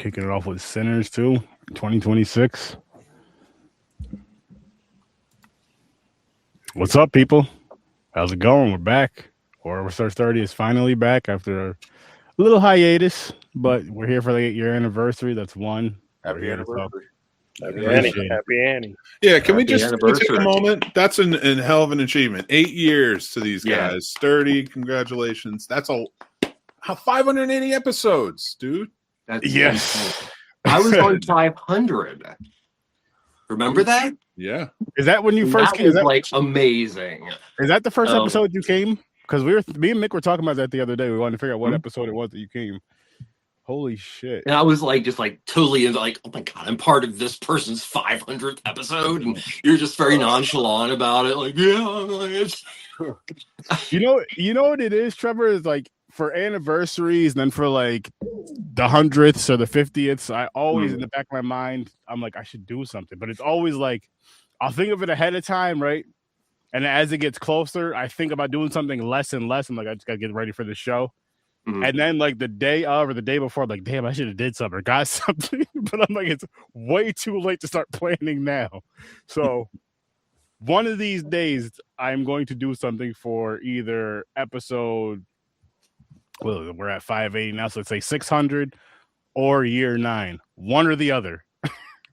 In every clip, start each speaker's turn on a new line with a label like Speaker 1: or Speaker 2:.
Speaker 1: Kicking it off with Sinners too, 2026. What's up, people? How's it going? We're back. Horror Search 30 is finally back after a little hiatus, but we're here for the 8-year anniversary. That's one.
Speaker 2: Happy anniversary.
Speaker 3: Happy Annie.
Speaker 2: Yeah, can we
Speaker 4: Happy
Speaker 2: just
Speaker 4: anniversary.
Speaker 2: take a moment? That's an hell of an achievement. 8 years to these
Speaker 4: Yeah.
Speaker 2: guys. Sturdy, congratulations. That's 580 episodes, dude.
Speaker 4: That's
Speaker 1: Yes.
Speaker 4: I was on 500. Remember that?
Speaker 2: Yeah.
Speaker 1: Is that when you first
Speaker 4: That
Speaker 1: came?
Speaker 4: was like amazing.
Speaker 1: Is that the first
Speaker 4: Oh.
Speaker 1: episode you came? Because me and Mick were talking about that the other day. We wanted to figure out what episode it was that you came. Holy shit.
Speaker 4: And I was like, just like totally into like, oh my God, I'm part of this person's 500th episode. And you're just very nonchalant about it. Like, yeah, it's...
Speaker 1: You know what it is, Trevor, is like for anniversaries and then for like the 100ths or the 50ths, I always in the back of my mind, I'm like, I should do something. But it's always like, I'll think of it ahead of time, right? And as it gets closer, I think about doing something less and less. I'm like, I just got to get ready for the show.
Speaker 4: Mhm.
Speaker 1: And then like the day of or the day before, I'm like, damn, I should have did something or got something. But I'm like, it's way too late to start planning now. So one of these days, I'm going to do something for either episode, well, we're at 580 now, so let's say 600 or year 9. One or the other.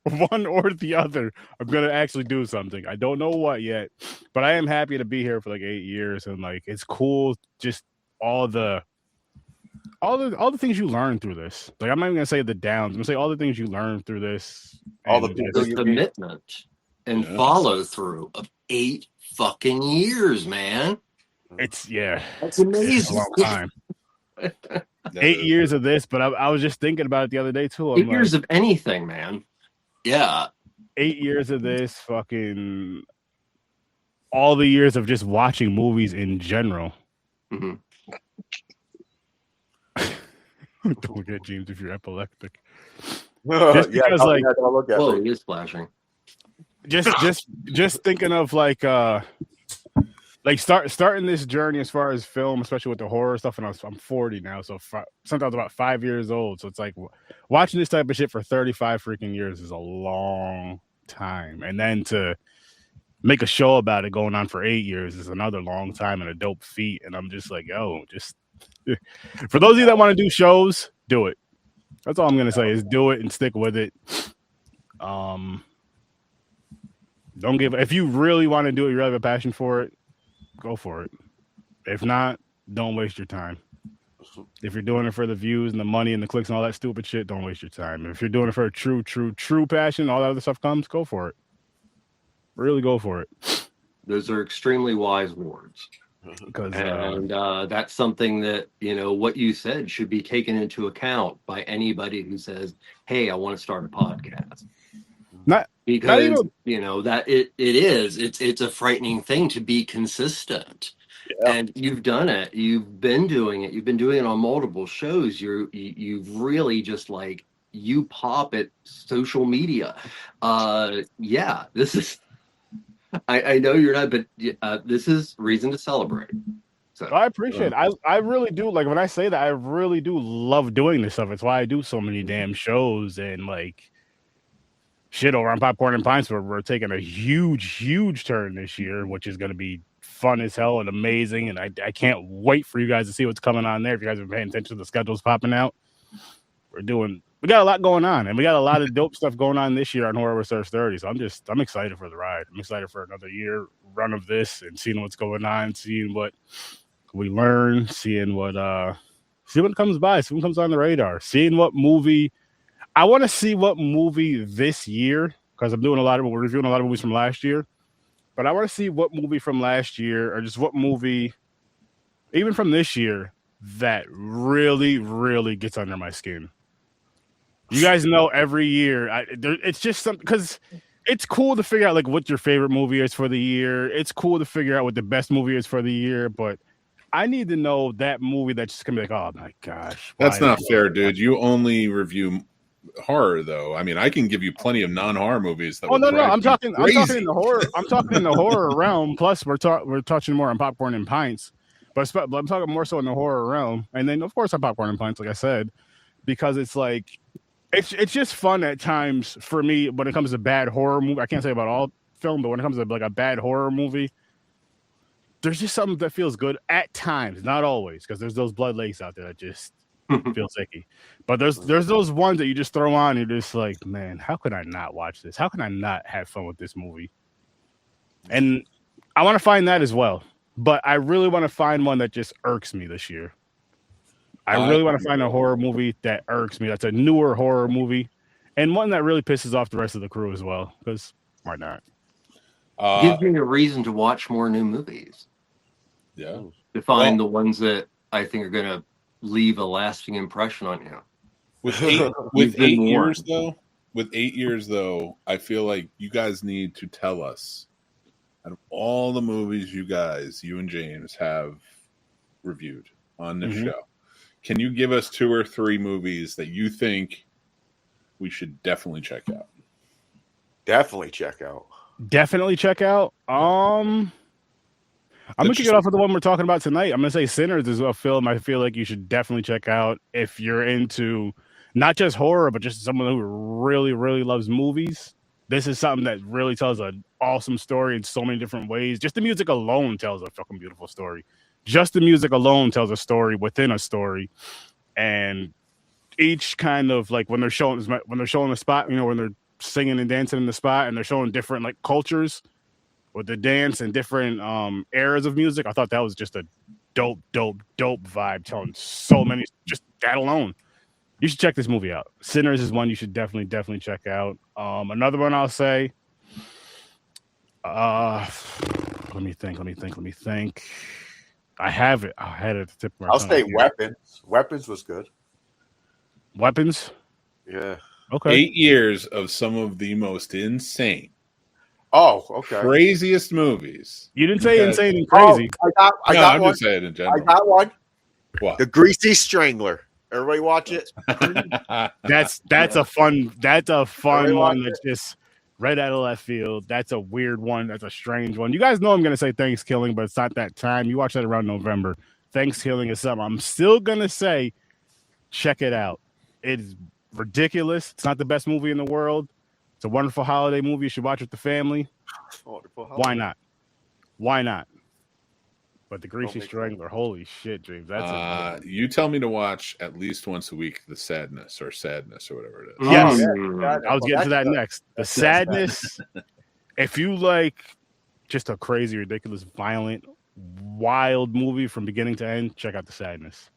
Speaker 1: One or the other. I'm going to actually do something. I don't know what yet, but I am happy to be here for like 8 years. And like, it's cool. Just all the things you learn through this. Like, I'm not even going to say the downs. I'm going to say all the things you learn through this.
Speaker 2: All the
Speaker 1: And
Speaker 2: people
Speaker 4: The commitment and follow through of 8 fucking years, man.
Speaker 1: it's, yeah.
Speaker 4: That's amazing.
Speaker 1: It's a long time. 8 years of this, but I was just thinking about it the other day too. I'm
Speaker 4: 8 years of anything, man. Yeah.
Speaker 1: 8 years of this, fucking all the years of just watching movies in general.
Speaker 4: Mm-hmm.
Speaker 1: Don't look at James if you're epileptic.
Speaker 3: Just
Speaker 1: because, like,
Speaker 3: look at
Speaker 4: Whoa,
Speaker 3: me.
Speaker 4: he is flashing.
Speaker 1: Just thinking of like starting this journey as far as film, especially with the horror stuff. And I'm 40 now, so sometimes about 5 years old. So it's like watching this type of shit for 35 freaking years is a long time, and then to make a show about it going on for 8 years is another long time and a dope feat. And I'm just like, yo, just for those of you that want to do shows, do it. That's all I'm gonna say is do it and stick with it. Don't give. If you really want to do it, you really have a passion for it, go for it. If not, don't waste your time. If you're doing it for the views and the money and the clicks and all that stupid shit, don't waste your time. If you're doing it for a true passion, all that other stuff comes, go for it. Really go for it.
Speaker 4: Those are extremely wise words.
Speaker 1: Because
Speaker 4: And that's something that, what you said should be taken into account by anybody who says, hey, I want to start a podcast. Because, that it's a frightening thing to be consistent. Yeah. And you've done it. You've been doing it. You've been doing it on multiple shows. You've really just like, you pop at social media. This is, I know you're not, but this is reason to celebrate. So
Speaker 1: I appreciate it. I really do. Like, when I say that, I really do love doing this stuff. It's why I do so many damn shows and like shit over on Popcorn and Pints. We're taking a huge turn this year, which is going to be fun as hell and amazing. And I can't wait for you guys to see what's coming on there. If you guys have been paying attention to the schedules popping out, we got a lot going on, and we got a lot of dope stuff going on this year on Horror Research 30. So I'm excited for the ride. I'm excited for another year run of this and seeing what's going on, seeing what we learn, seeing what comes by, seeing what comes on the radar, seeing what movie. I want to see what movie this year, because we're reviewing a lot of movies from last year. But I want to see what movie from last year, or just what movie, even from this year, that really, really gets under my skin. You guys know every year, it's just something, because it's cool to figure out like what your favorite movie is for the year. It's cool to figure out what the best movie is for the year, but I need to know that movie that's just gonna be like, oh my gosh.
Speaker 2: That's not fair, dude. You only review horror, though. I mean, I can give you plenty of non-horror movies.
Speaker 1: No. I'm talking in the horror. I'm talking in the horror realm. Plus, we're touching more on Popcorn and Pints, but I'm talking more so in the horror realm. And then, of course, on Popcorn and Pints, like I said, because it's like It's just fun at times for me when it comes to bad horror movie. I can't say about all film, but when it comes to like a bad horror movie, there's just something that feels good at times, not always, because there's those blood lakes out there that just feel icky. But there's those ones that you just throw on and you're just like, man, how could I not watch this? How can I not have fun with this movie? And I want to find that as well. But I really want to find one that just irks me this year. I really want to find a horror movie that irks me. That's a newer horror movie, and one that really pisses off the rest of the crew as well. Because why not?
Speaker 4: Gives me a reason to watch more new movies.
Speaker 2: Yeah.
Speaker 4: To find the ones that I think are going to leave a lasting impression on you.
Speaker 2: With 8 years though, I feel like you guys need to tell us out of all the movies you and James have reviewed on this show. Can you give us 2 or 3 movies that you think we should definitely check out?
Speaker 3: Definitely check out.
Speaker 1: I'm gonna kick it off with the one we're talking about tonight. I'm gonna say Sinners is a film I feel like you should definitely check out if you're into not just horror, but just someone who really, really loves movies. This is something that really tells an awesome story in so many different ways. Just the music alone tells a fucking beautiful story. Just the music alone tells a story within a story, and each kind of like when they're showing the spot, when they're singing and dancing in the spot, and they're showing different like cultures with the dance and different eras of music. I thought that was just a dope vibe, telling so many. Just that alone, you should check this movie out. Sinners is one you should definitely check out. Another one I'll say. Let me think. I have it. I had it at the tip of my tongue.
Speaker 3: I'll say Weapons. Weapons was good.
Speaker 1: Weapons?
Speaker 3: Yeah.
Speaker 1: Okay.
Speaker 2: 8 years of some of the most insane.
Speaker 3: Oh, okay.
Speaker 2: Craziest movies.
Speaker 1: You didn't say insane and crazy.
Speaker 3: I got one.
Speaker 2: Just saying in general.
Speaker 3: I got one.
Speaker 2: What?
Speaker 3: The Greasy Strangler. Everybody watch it.
Speaker 1: That's a fun one that's
Speaker 3: it.
Speaker 1: just right out of left field. That's a weird one. That's a strange one. You guys know I'm gonna say Thanksgiving, but it's not that time. You watch that around November. Thanksgiving is something I'm still gonna say. Check it out. It's ridiculous. It's not the best movie in the world. It's a wonderful holiday movie. You should watch with the family. Why not? But the Greasy Strangler, holy shit, James. That's
Speaker 2: you tell me to watch at least once a week the Sadness or whatever it is.
Speaker 1: Yes.
Speaker 3: Yeah,
Speaker 1: I was getting to that next. The Sadness. If you like just a crazy, ridiculous, violent, wild movie from beginning to end, check out The Sadness.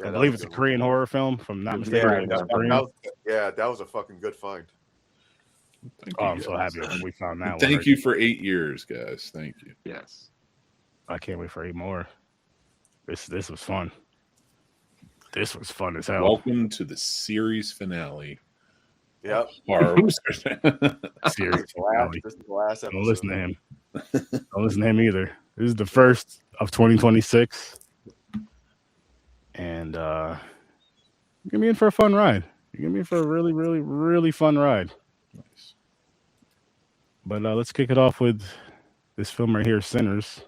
Speaker 1: I believe it's a Korean horror film, if I'm not mistaken.
Speaker 3: That was a fucking good find.
Speaker 1: I'm so happy we found that one.
Speaker 2: Thank you for 8 years, guys. Thank you.
Speaker 4: Yes.
Speaker 1: I can't wait for 8 more. This was fun. This was fun as hell.
Speaker 2: Welcome to the series finale.
Speaker 3: Yep.
Speaker 1: Series
Speaker 3: finale. This is the last episode.
Speaker 1: Don't listen to him. Don't listen to him either. This is the first of 2026. And you're gonna be in for a fun ride. You're gonna be in for a really, really, really fun ride.
Speaker 2: Nice.
Speaker 1: But let's kick it off with this film right here, Sinners.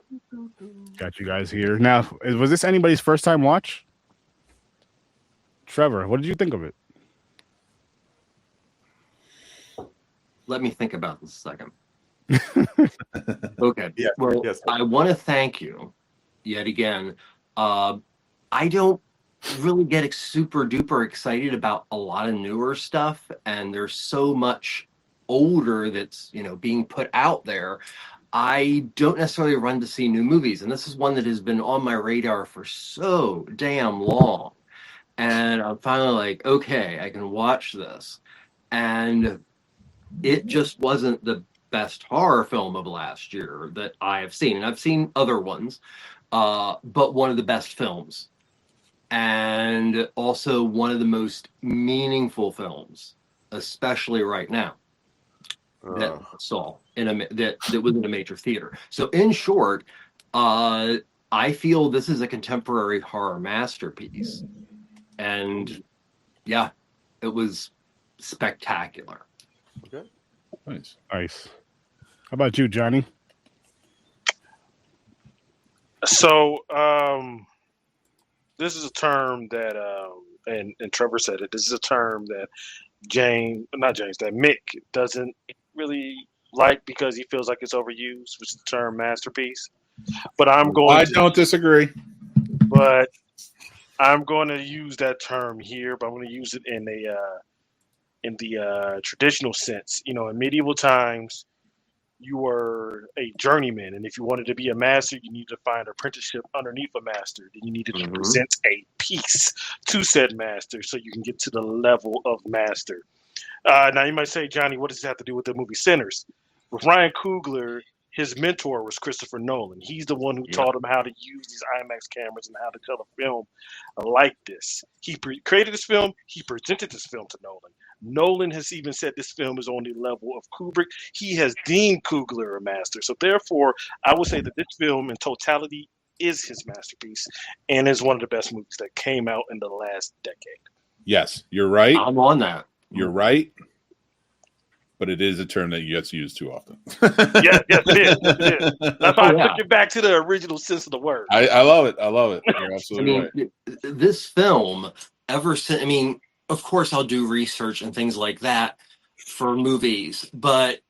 Speaker 1: Got you guys here. Now, was this anybody's first time watch? Trevor, what did you think of it?
Speaker 4: Let me think about this a second. Okay.
Speaker 3: Yeah,
Speaker 4: well,
Speaker 3: yes.
Speaker 4: I want to thank you yet again. I don't really get super duper excited about a lot of newer stuff, and there's so much older that's being put out there. I don't necessarily run to see new movies, and this is one that has been on my radar for so damn long. And I'm finally like, okay, I can watch this. And it just wasn't the best horror film of last year that I have seen. And I've seen other ones, but one of the best films. And also one of the most meaningful films, especially right now, that I saw that was in a major theater. So in short, I feel this is a contemporary horror masterpiece. And yeah, it was spectacular.
Speaker 3: Okay.
Speaker 2: Nice.
Speaker 1: How about you, Johnny?
Speaker 5: So, this is a term that and Trevor said it. This is a term that that Mick doesn't really like because he feels like it's overused, which is the term masterpiece. But I
Speaker 2: don't disagree.
Speaker 5: But I'm going to use that term here, but I'm going to use it in the traditional sense. You know, in medieval times, you were a journeyman, and if you wanted to be a master, you needed to find apprenticeship underneath a master. Then you needed to present a piece to said master so you can get to the level of master. Now you might say, Johnny, what does this have to do with the movie Sinners? With Ryan Coogler, his mentor was Christopher Nolan. He's the one who taught him how to use these IMAX cameras and how to tell a film like this. He created this film. He presented this film to Nolan. Nolan has even said this film is on the level of Kubrick. He has deemed Coogler a master. So therefore, I would say that this film in totality is his masterpiece and is one of the best movies that came out in the last decade.
Speaker 2: Yes, you're right.
Speaker 4: I'm on that.
Speaker 2: You're right. But it is a term that gets used too often.
Speaker 5: Yes, it is. It is. That's why I took it back to the original sense of the word.
Speaker 2: I love it. I love it. You're absolutely right.
Speaker 4: This film, ever since, of course, I'll do research and things like that for movies, but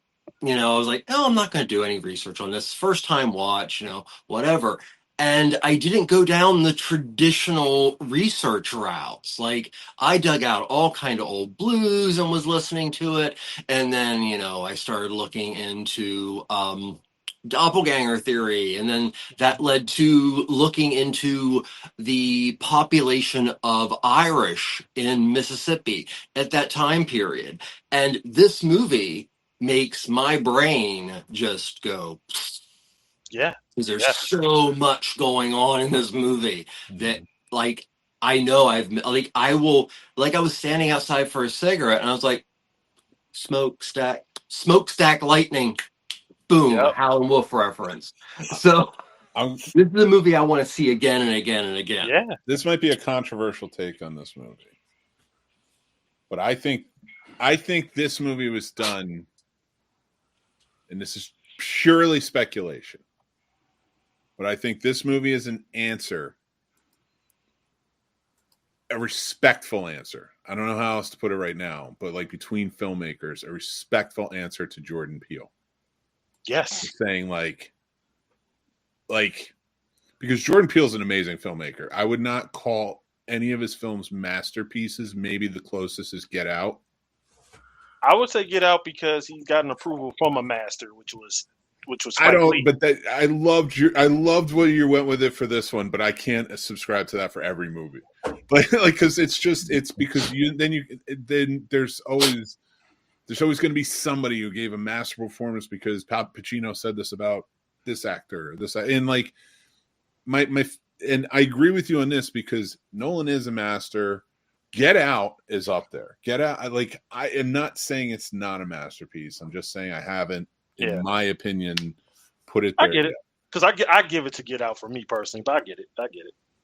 Speaker 4: I was like, no, I'm not going to do any research on this. First time watch, whatever. And I didn't go down the traditional research routes. Like, I dug out all kind of old blues and was listening to it. And then, I started looking into doppelganger theory. And then that led to looking into the population of Irish in Mississippi at that time period. And this movie makes my brain just go...
Speaker 5: Yeah.
Speaker 4: Because there's so much going on in this movie that, I know I was standing outside for a cigarette and I was like, smokestack lightning, boom, Howlin' Wolf reference. So this is the movie I want to see again and again and again.
Speaker 5: Yeah.
Speaker 2: This might be a controversial take on this movie, but I think this movie was done, and this is purely speculation, but I think this movie is an answer, a respectful answer. I don't know how else to put it right now, but between filmmakers, a respectful answer to Jordan Peele.
Speaker 5: Yes.
Speaker 2: Saying because Jordan Peele is an amazing filmmaker. I would not call any of his films masterpieces. Maybe the closest is Get Out.
Speaker 5: I would say Get Out because he got an approval from a master, which was
Speaker 2: I don't, but I loved what you went with it for this one, but I can't subscribe to that for every movie. Because it's because there's always going to be somebody who gave a masterful performance because Pacino said this about this actor, and and I agree with you on this because Nolan is a master. Get Out is up there. Get Out, I am not saying it's not a masterpiece. I'm just saying I haven't, in my opinion, put it there.
Speaker 5: I get it because I give it to Get Out for me personally, but I get it.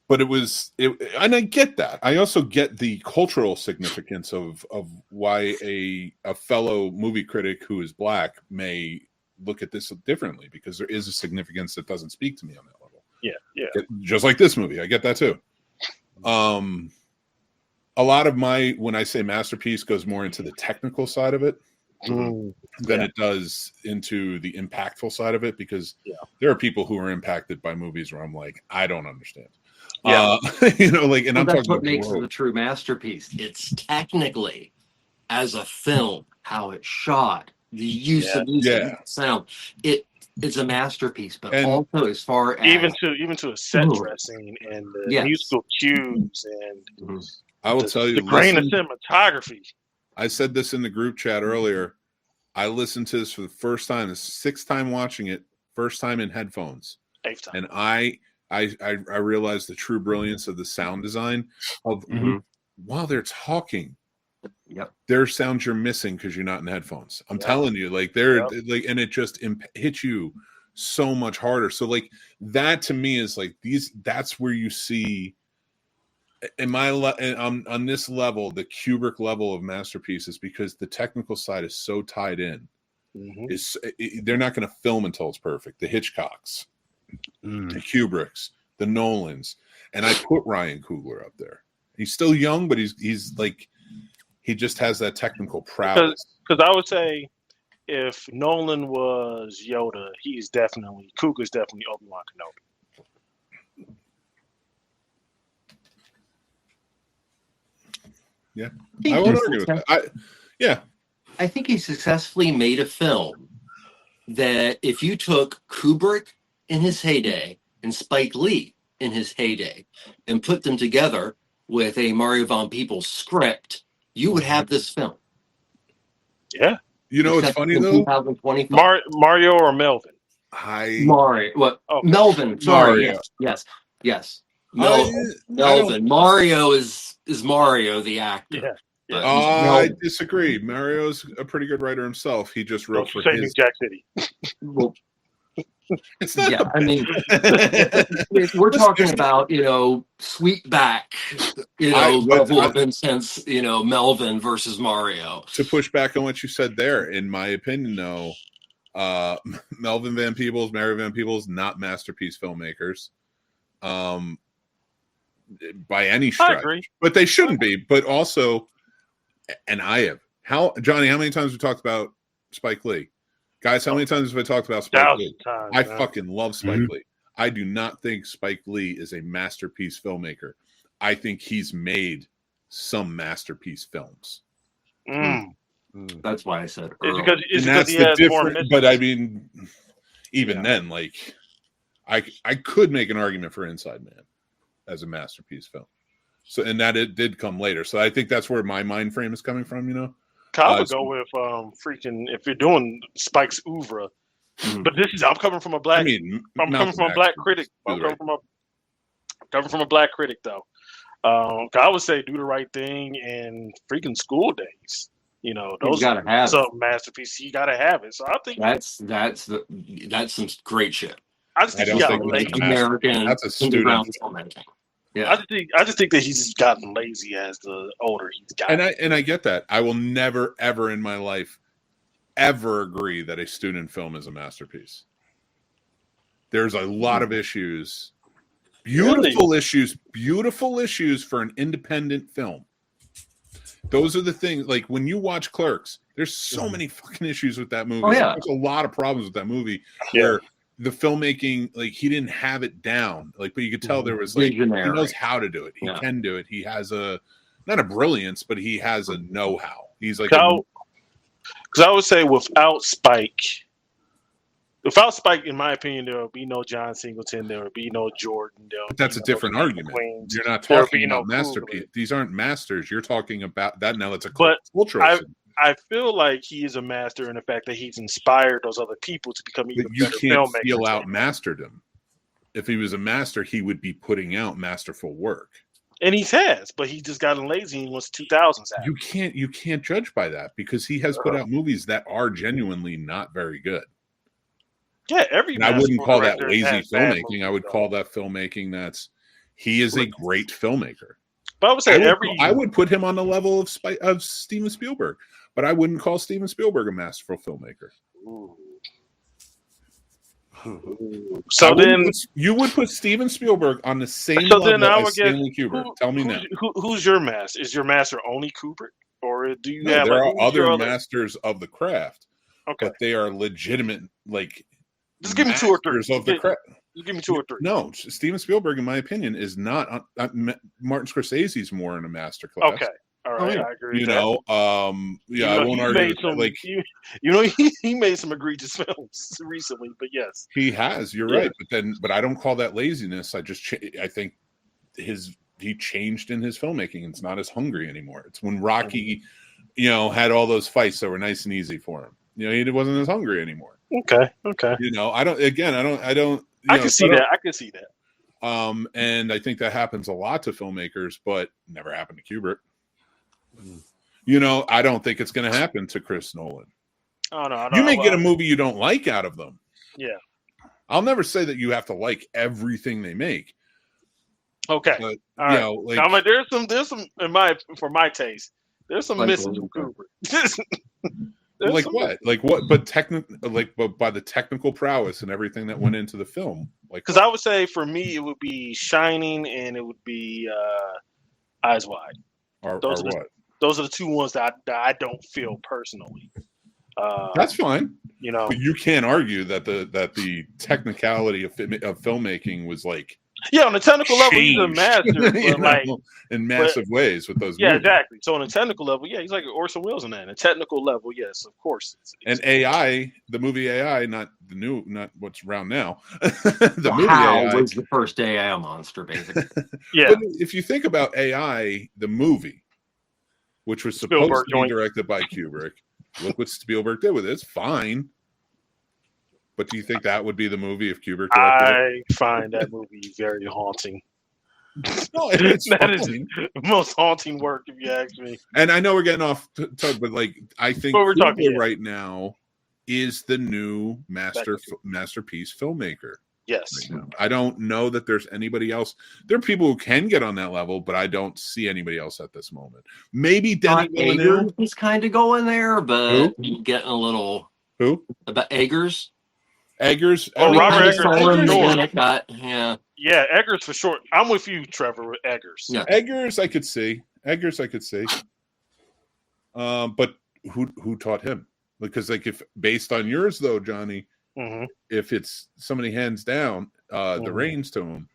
Speaker 2: But and I get that. I also get the cultural significance of why a fellow movie critic who is black may look at this differently because there is a significance that doesn't speak to me on that level.
Speaker 5: Yeah.
Speaker 2: Just like this movie, I get that too. A lot of when I say masterpiece goes more into the technical side of it than it does into the impactful side of it because there are people who are impacted by movies where I'm like, I don't understand. And I'm
Speaker 4: that's
Speaker 2: talking
Speaker 4: what makes it a true masterpiece. It's technically, as a film, how it's shot, the use of sound. It's a masterpiece, but also as far as
Speaker 5: even to a set dressing and the musical cues and
Speaker 2: I will tell you
Speaker 5: the grain of cinematography.
Speaker 2: I said this in the group chat earlier. I listened to this for the first time, the sixth time watching it, first time in headphones,
Speaker 5: eighth time,
Speaker 2: and I realized the true brilliance of the sound design of while they're talking.
Speaker 4: Yep.
Speaker 2: There are sounds you're missing because you're not in headphones. I'm telling you, and it just hits you so much harder. So that to me is that's where you see on this level, the Kubrick level of masterpieces, because the technical side is so tied in. They're not going to film until it's perfect. The Hitchcocks, the Kubricks, the Nolans, and I put Ryan Coogler up there. He's still young, but he's like he just has that technical prowess.
Speaker 5: Because I would say if Nolan was Yoda, Kuga's definitely Obi-Wan Kenobi.
Speaker 2: Yeah, I won't argue with that.
Speaker 4: I think he successfully made a film that if you took Kubrick in his heyday and Spike Lee in his heyday and put them together with a Mario Van Peebles script, you would have this film.
Speaker 5: Yeah.
Speaker 2: You know what's funny though?
Speaker 5: Mario or Melvin?
Speaker 4: Mario. What? Oh. Melvin. Sorry. Mario. Yes. Melvin. Mario is Mario the actor.
Speaker 5: Yeah.
Speaker 2: I disagree. Mario's a pretty good writer himself. He just wrote for his
Speaker 5: Jack City.
Speaker 4: Well, I mean, we're talking about sweet back, level of incense, Melvin versus Mario.
Speaker 2: To push back on what you said there, in my opinion, though, Melvin Van Peebles, Mario Van Peebles, not masterpiece filmmakers, by any stretch.
Speaker 5: I agree.
Speaker 2: But they shouldn't be. But also, and Johnny, how many times we talked about Spike Lee? Guys, how many times have I talked about Spike Lee? I fucking love Spike Lee. I do not think Spike Lee is a masterpiece filmmaker. I think he's made some masterpiece films.
Speaker 4: That's why I said
Speaker 5: earlier. It's because he has more.
Speaker 2: But I mean, even then, like, I could make an argument for Inside Man as a masterpiece film. So, and that it did come later. So I think that's where my mind frame is coming from.
Speaker 5: I would go with if you're doing Spike's oeuvre, but I'm coming from a black. I'm coming from a black critic. I'm coming from a black critic though. I would say Do the Right Thing and freaking School Days. Those gotta have some masterpiece. You gotta have it. So I think
Speaker 4: that's some great shit.
Speaker 5: I just think
Speaker 4: American.
Speaker 2: That's a student.
Speaker 4: Yeah,
Speaker 5: I just think that he's just gotten lazy as the older he's gotten.
Speaker 2: And I get that. I will never ever in my life ever agree that a student film is a masterpiece. There's a lot of issues, beautiful issues for an independent film. Those are the things. Like when you watch Clerks, there's so many fucking issues with that movie.
Speaker 4: Oh, yeah.
Speaker 2: There's a lot of problems with that movie where the filmmaking, like he didn't have it down, like, but you could tell there was like he knows how to do it. He can do it. He has not a brilliance, but he has a know-how. He's like,
Speaker 5: because I would say without Spike, in my opinion, there will be no John Singleton. There will be no Jordan.
Speaker 2: But that's a different argument.
Speaker 5: Queens.
Speaker 2: You're not talking about masterpiece. These aren't masters. You're talking about that now. It's a cultural.
Speaker 5: I feel like he is a master in the fact that he's inspired those other people to become even better filmmakers. You can't
Speaker 2: feel out mastered him. If he was a master, he would be putting out masterful work.
Speaker 5: And he has, but he just gotten lazy and wants 2000s out.
Speaker 2: You can't judge by that because he has put out movies that are genuinely not very good.
Speaker 5: Yeah,
Speaker 2: I wouldn't call that lazy filmmaking. I would call that filmmaking he is a great filmmaker.
Speaker 5: But I would say
Speaker 2: I would put him on the level of Steven Spielberg. But I wouldn't call Steven Spielberg a masterful filmmaker.
Speaker 5: So then
Speaker 2: you would put Steven Spielberg on the same level as Stanley Kubrick. Tell me now.
Speaker 5: Who's your master? Is your master only Kubrick, or do you have?
Speaker 2: There are other masters of the craft.
Speaker 5: Okay,
Speaker 2: but they are legitimate. Like,
Speaker 5: just give me two or three
Speaker 2: of the craft.
Speaker 5: Just give me two or three.
Speaker 2: No, Steven Spielberg, in my opinion, is not. Martin Scorsese's more in a master class.
Speaker 5: Okay. All right, I agree.
Speaker 2: I won't argue.
Speaker 5: He made some egregious films recently, but yes,
Speaker 2: he has. You're right, but I don't call that laziness. I think he changed in his filmmaking. It's not as hungry anymore. It's when Rocky, had all those fights that were nice and easy for him. He wasn't as hungry anymore.
Speaker 5: Okay.
Speaker 2: I don't.
Speaker 5: I can see that.
Speaker 2: And I think that happens a lot to filmmakers, but never happened to Kubrick. I don't think it's going to happen to Chris Nolan.
Speaker 5: Oh no!
Speaker 2: You may get a movie you don't like out of them.
Speaker 5: Yeah.
Speaker 2: I'll never say that you have to like everything they make.
Speaker 5: Okay.
Speaker 2: But,
Speaker 5: all right. There's some for my taste. There's some missing from Kubrick.
Speaker 2: What? Like what? But but by the technical prowess and everything that went into the film.
Speaker 5: Because I would say for me it would be Shining and it would be Eyes Wide.
Speaker 2: Or
Speaker 5: Those are the two ones that I don't feel personally.
Speaker 2: That's fine.
Speaker 5: You know,
Speaker 2: but you can't argue that the technicality of filmmaking was like
Speaker 5: on the technical level he's a master, but like
Speaker 2: in massive ways with those
Speaker 5: movies.
Speaker 2: Exactly.
Speaker 5: So on a technical level, he's like Orson Welles in that. On a technical level, yes, of course.
Speaker 2: And AI, the movie AI, not what's around now. The movie AI
Speaker 4: was the first AI monster, basically.
Speaker 2: But if you think about AI, the movie, which was supposed to be directed by Kubrick, look what Spielberg did with it. It's fine. But do you think that would be the movie if Kubrick directed it?
Speaker 5: I find that movie very haunting.
Speaker 2: No, it's
Speaker 5: that is the most haunting work, if you ask me.
Speaker 2: And I know we're getting off topic, but like I think Kubrick right now is the new masterpiece filmmaker.
Speaker 5: Yes.
Speaker 2: Right now. I don't know that there's anybody else. There are people who can get on that level, but I don't see anybody else at this moment. Maybe Denis Villeneuve
Speaker 4: is kind of going there, but getting a little about Eggers.
Speaker 2: Eggers.
Speaker 5: Robert Eggers.
Speaker 4: Yeah,
Speaker 5: Eggers for sure. I'm with you, Trevor, with Eggers.
Speaker 2: Yeah. Eggers, I could see. But who taught him? Because like if based on yours though, Johnny, if it's somebody hands down the reins to him,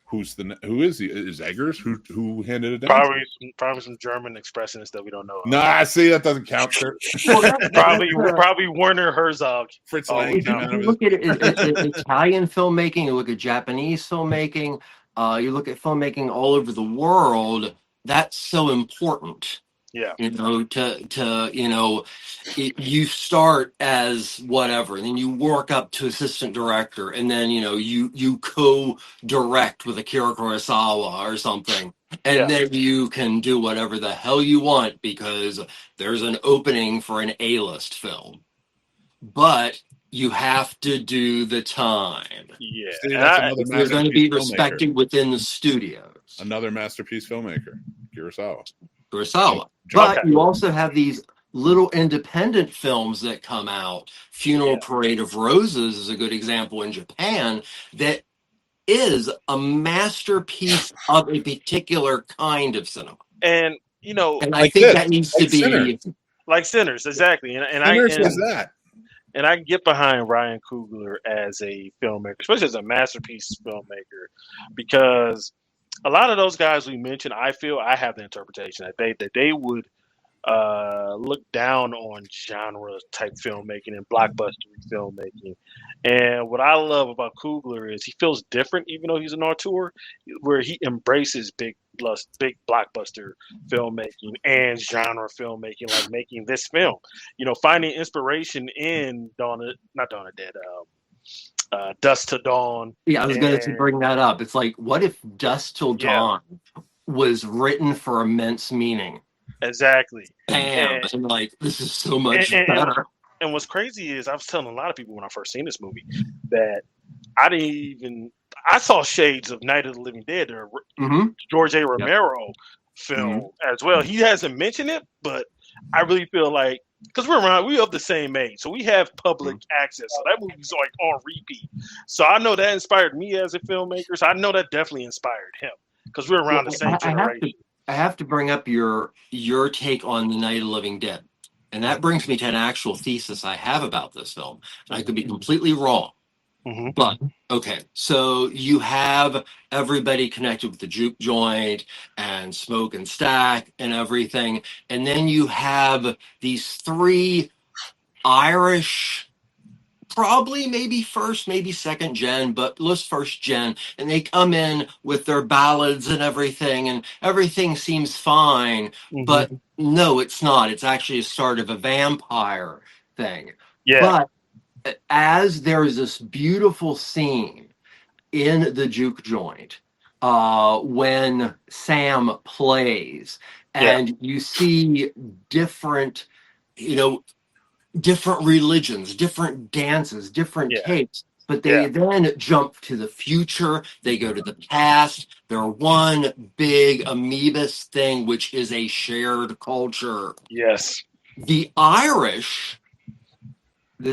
Speaker 2: who is he? Is Eggers who handed it down?
Speaker 5: Probably some German expressionists that we don't know.
Speaker 2: Nah, see that doesn't count.
Speaker 5: probably Werner Herzog.
Speaker 2: Fritz Lang.
Speaker 4: You look at Italian filmmaking. You look at Japanese filmmaking. You look at filmmaking all over the world. That's so important.
Speaker 5: Yeah.
Speaker 4: You start as whatever, and then you work up to assistant director, and then you co-direct with Akira Kurosawa or something, and then you can do whatever the hell you want because there's an opening for an A-list film. But you have to do the time.
Speaker 5: Yeah.
Speaker 4: If you're going to be respected within the studios.
Speaker 2: Another masterpiece filmmaker, Kurosawa.
Speaker 4: But you also have these little independent films that come out. Funeral Parade of Roses is a good example in Japan that is a masterpiece of a particular kind of cinema.
Speaker 5: And
Speaker 4: I think that needs to be
Speaker 5: like Sinners, exactly. And
Speaker 2: Sinners is that.
Speaker 5: And I can get behind Ryan Coogler as a filmmaker, especially as a masterpiece filmmaker, because a lot of those guys we mentioned, I feel I have the interpretation that they would look down on genre type filmmaking and blockbuster filmmaking. And what I love about Coogler is he feels different, even though he's an auteur, where he embraces big blockbuster filmmaking and genre filmmaking, like making this film. Finding inspiration in Dusk Till Dawn.
Speaker 4: Yeah, I was going to bring that up. It's like, what if Dusk Till Dawn was written for immense meaning?
Speaker 5: Exactly.
Speaker 4: Damn, and like this is so much better.
Speaker 5: And what's crazy is I was telling a lot of people when I first seen this movie that I saw shades of Night of the Living Dead, or George A. Romero film as well. He hasn't mentioned it, but I really feel like because we're of the same age, so we have public access. So that movie's like on repeat. So I know that inspired me as a filmmaker. So I know that definitely inspired him because we're around the same generation.
Speaker 4: I have to bring up your take on the Night of the Living Dead, and that brings me to an actual thesis I have about this film. And I could be completely wrong, but okay. So you have everybody connected with the juke joint and Smoke and Stack and everything, and then you have these three Irish. Probably maybe first, maybe second gen, but let's first gen. And they come in with their ballads and everything seems fine. But no, it's not. It's actually a start of a vampire thing.
Speaker 5: Yeah.
Speaker 4: But as there is this beautiful scene in the juke joint when Sam plays, and you see different religions, different dances, different takes, but they then jump to the future. They go to the past. They're one big amoebus thing, which is a shared culture.
Speaker 5: Yes.
Speaker 4: The Irish,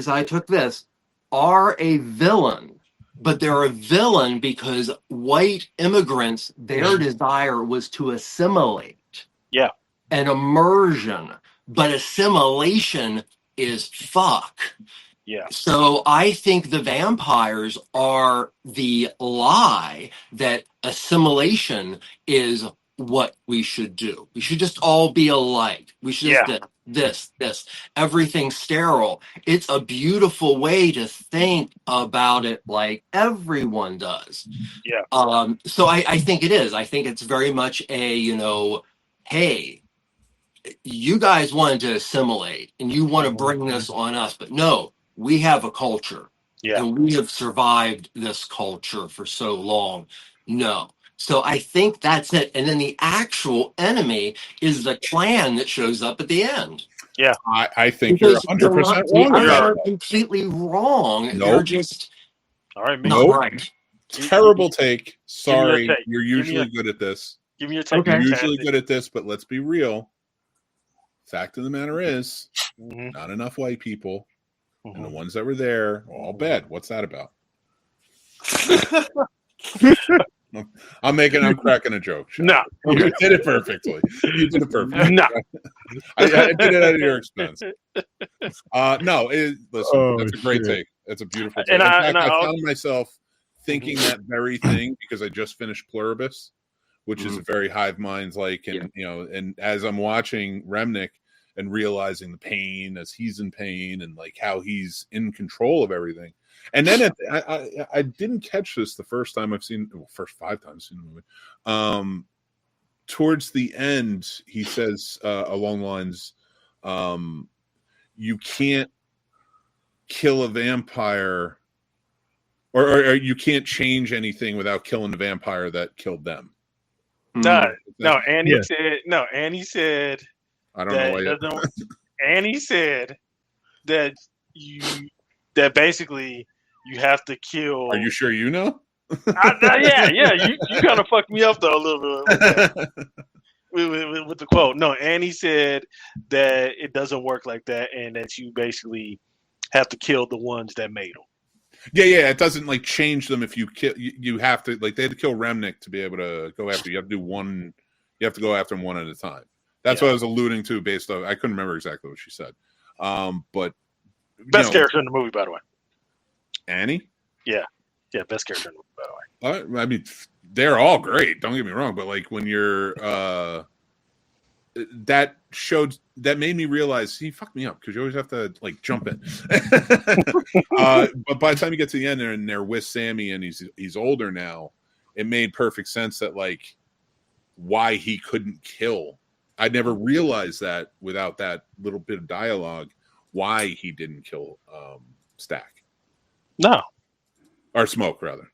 Speaker 4: I took this, are a villain but they're a villain because white immigrants, their desire was to assimilate.
Speaker 5: Yeah.
Speaker 4: An immersion, but assimilation is fuck.
Speaker 5: Yeah.
Speaker 4: So I think the vampires are the lie that assimilation is what we should do. We should just all be alike. We should just this, everything sterile. It's a beautiful way to think about it like everyone does.
Speaker 5: Yeah.
Speaker 4: So I think it is. I think it's very much a, you know, hey, you guys wanted to assimilate and you want to bring this on us, but no, we have a culture.
Speaker 5: Yeah.
Speaker 4: And we have survived this culture for so long. No. So I think that's it. And then the actual enemy is the clan that shows up at the end.
Speaker 5: Yeah.
Speaker 2: I think because you're 100% wrong.
Speaker 4: They're completely wrong.
Speaker 2: Nope.
Speaker 4: They're just
Speaker 5: all right,
Speaker 4: not right.
Speaker 2: Terrible take. Sorry. You're usually good at this.
Speaker 5: Give me your take.
Speaker 2: You're usually good at this, but let's be real. Fact of the matter is, not enough white people. And the ones that were there, all bad. What's that about? I'm cracking a joke.
Speaker 5: No.
Speaker 2: Okay. You did it perfectly. You did it perfectly.
Speaker 5: No.
Speaker 2: I did it at your expense. No, listen, that's a great take. That's a beautiful take. I found myself thinking that very thing because I just finished Pluribus, which is a very hive minds like, and you know, and as I'm watching Remnick and realizing the pain as he's in pain and like how he's in control of everything. And then I didn't catch this the first time first 5 times I've seen the movie. Towards the end, he says along the lines, you can't kill a vampire or you can't change anything without killing the vampire that killed them.
Speaker 5: Annie said
Speaker 2: I don't know why.
Speaker 5: And he said that that basically you have to kill.
Speaker 2: Are you sure you know?
Speaker 5: Yeah. You kind of fucked me up though a little bit with the quote. No, Annie said that it doesn't work like that, and that you basically have to kill the ones that made them.
Speaker 2: Yeah. It doesn't like change them if you kill. You have to like they had to kill Remnick to be able to go after. You have to do one. You have to go after them one at a time. That's what I was alluding to based on, I couldn't remember exactly what she said. But
Speaker 5: best character in the movie, by the way.
Speaker 2: Annie?
Speaker 5: Yeah, best character in the movie, by the way.
Speaker 2: I mean, they're all great, don't get me wrong, but like when you're that made me realize he fucked me up because you always have to like jump in. But by the time you get to the end and they're with Sammy and he's older now, it made perfect sense that like why he couldn't kill. I never realized that without that little bit of dialogue, why he didn't kill Stack.
Speaker 5: No.
Speaker 2: Or Smoke, rather.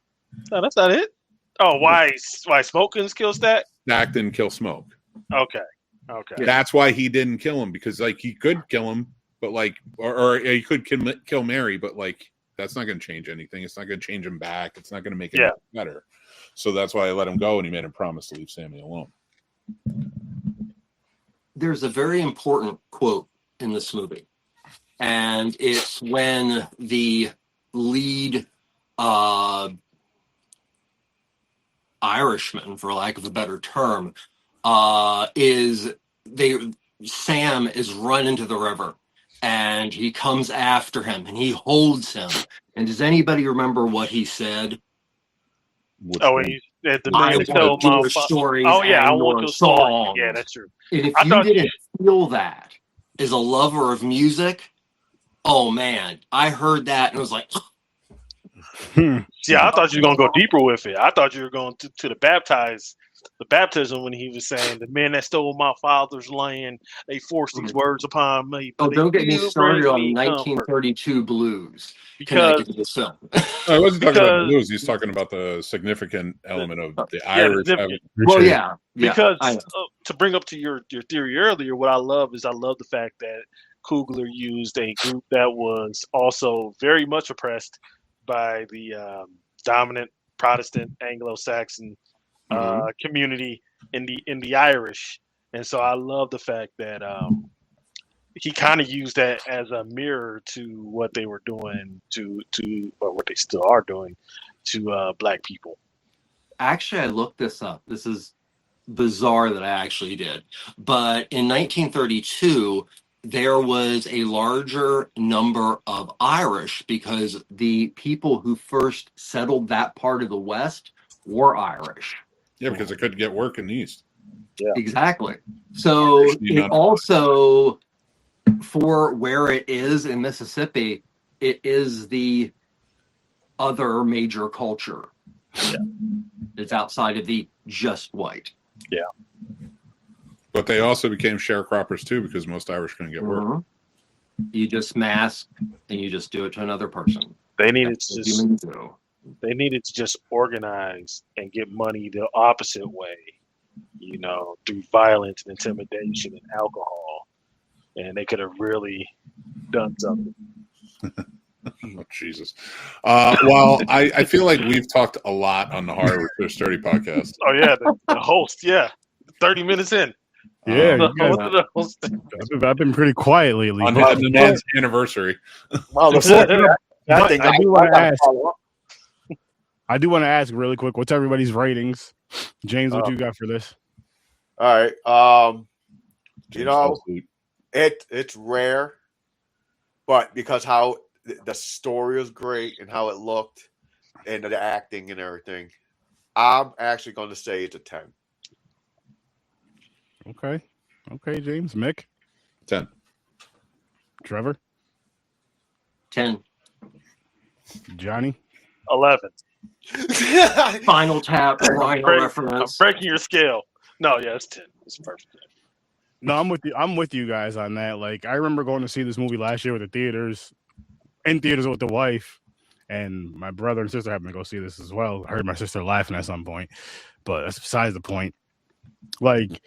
Speaker 5: No, that's not it. Oh, why Smoke couldn't kill Stack?
Speaker 2: Stack didn't kill Smoke.
Speaker 5: Okay.
Speaker 2: That's why he didn't kill him, because like he could kill him, but like, or he could kill Mary, but like that's not going to change anything. It's not going to change him back. It's not going to make it better. So that's why I let him go, and he made him promise to leave Sammy alone.
Speaker 4: There's a very important quote in this movie, and it's when the lead Irishman, for lack of a better term, Sam is run into the river, and he comes after him, and he holds him. And does anybody remember what he said?
Speaker 5: I want
Speaker 4: your stories.
Speaker 5: Oh yeah, I want your
Speaker 4: songs.
Speaker 5: Yeah, that's true.
Speaker 4: And if you didn't feel that as a lover of music, oh man, I heard that and it was like.
Speaker 5: Yeah, I thought you were gonna go deeper with it. I thought you were going to the baptism when he was saying, "The men that stole my father's land, they forced these words upon me."
Speaker 4: Oh, don't get me started on 1932 blues.
Speaker 5: Because
Speaker 4: to this film.
Speaker 2: I wasn't talking about blues. He's talking about the significant element of the Irish.
Speaker 5: Because to bring up to your theory earlier, what I love the fact that Coogler used a group that was also very much oppressed by the dominant Protestant Anglo-Saxon community in the Irish, and so I love the fact that he kind of used that as a mirror to what they were doing to or what they still are doing to black people.
Speaker 4: Actually, I looked this up. This is bizarre that I actually did. But in 1932, there was a larger number of Irish because the people who first settled that part of the West were Irish.
Speaker 2: Yeah, because they couldn't get work in the East.
Speaker 5: Yeah,
Speaker 4: exactly. So it also, for where it is in Mississippi, it is the other major culture.
Speaker 5: Yeah.
Speaker 4: It's outside of the just white.
Speaker 5: Yeah.
Speaker 2: But they also became sharecroppers too because most Irish couldn't get work.
Speaker 4: Mm-hmm. You just mask and you just do it to another person.
Speaker 5: They needed to just organize and get money the opposite way, through violence and intimidation and alcohol, and they could have really done something.
Speaker 2: Oh, Jesus. Well, I feel like we've talked a lot on the Horror with Chris Sturdy podcast.
Speaker 5: Oh yeah, the host. Yeah, 30 minutes in.
Speaker 1: Yeah, I've been pretty quiet lately.
Speaker 2: On the man's anniversary.
Speaker 3: Well, I do
Speaker 1: want to ask really quick, what's everybody's ratings? James, what you got for this?
Speaker 3: All right. It's rare, but because how the story was great and how it looked and the acting and everything, I'm actually going to say it's a 10.
Speaker 1: Okay, James. Mick?
Speaker 2: 10.
Speaker 1: Trevor?
Speaker 4: 10.
Speaker 1: Johnny?
Speaker 5: 11.
Speaker 4: Final tap, Rhino reference.
Speaker 5: I'm breaking your scale. No, yeah, it's 10. It's perfect.
Speaker 1: No, I'm with you guys on that. Like, I remember going to see this movie last year with the theaters, in theaters with the wife, and my brother and sister happened to go see this as well. I heard my sister laughing at some point, but that's besides the point. Like,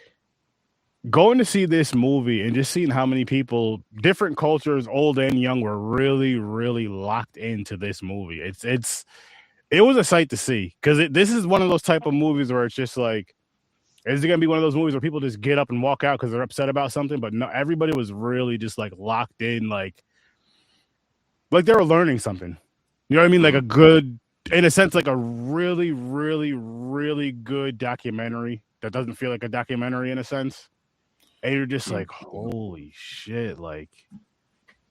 Speaker 1: going to see this movie and just seeing how many people, different cultures, old and young, were really, really locked into this movie. It was a sight to see, because this is one of those type of movies where it's just like, is it going to be one of those movies where people just get up and walk out because they're upset about something? But no, everybody was really just like locked in, like they were learning something. You know what I mean? Like a good, in a sense, like a really, really, really good documentary that doesn't feel like a documentary in a sense. And you're just like, holy shit, like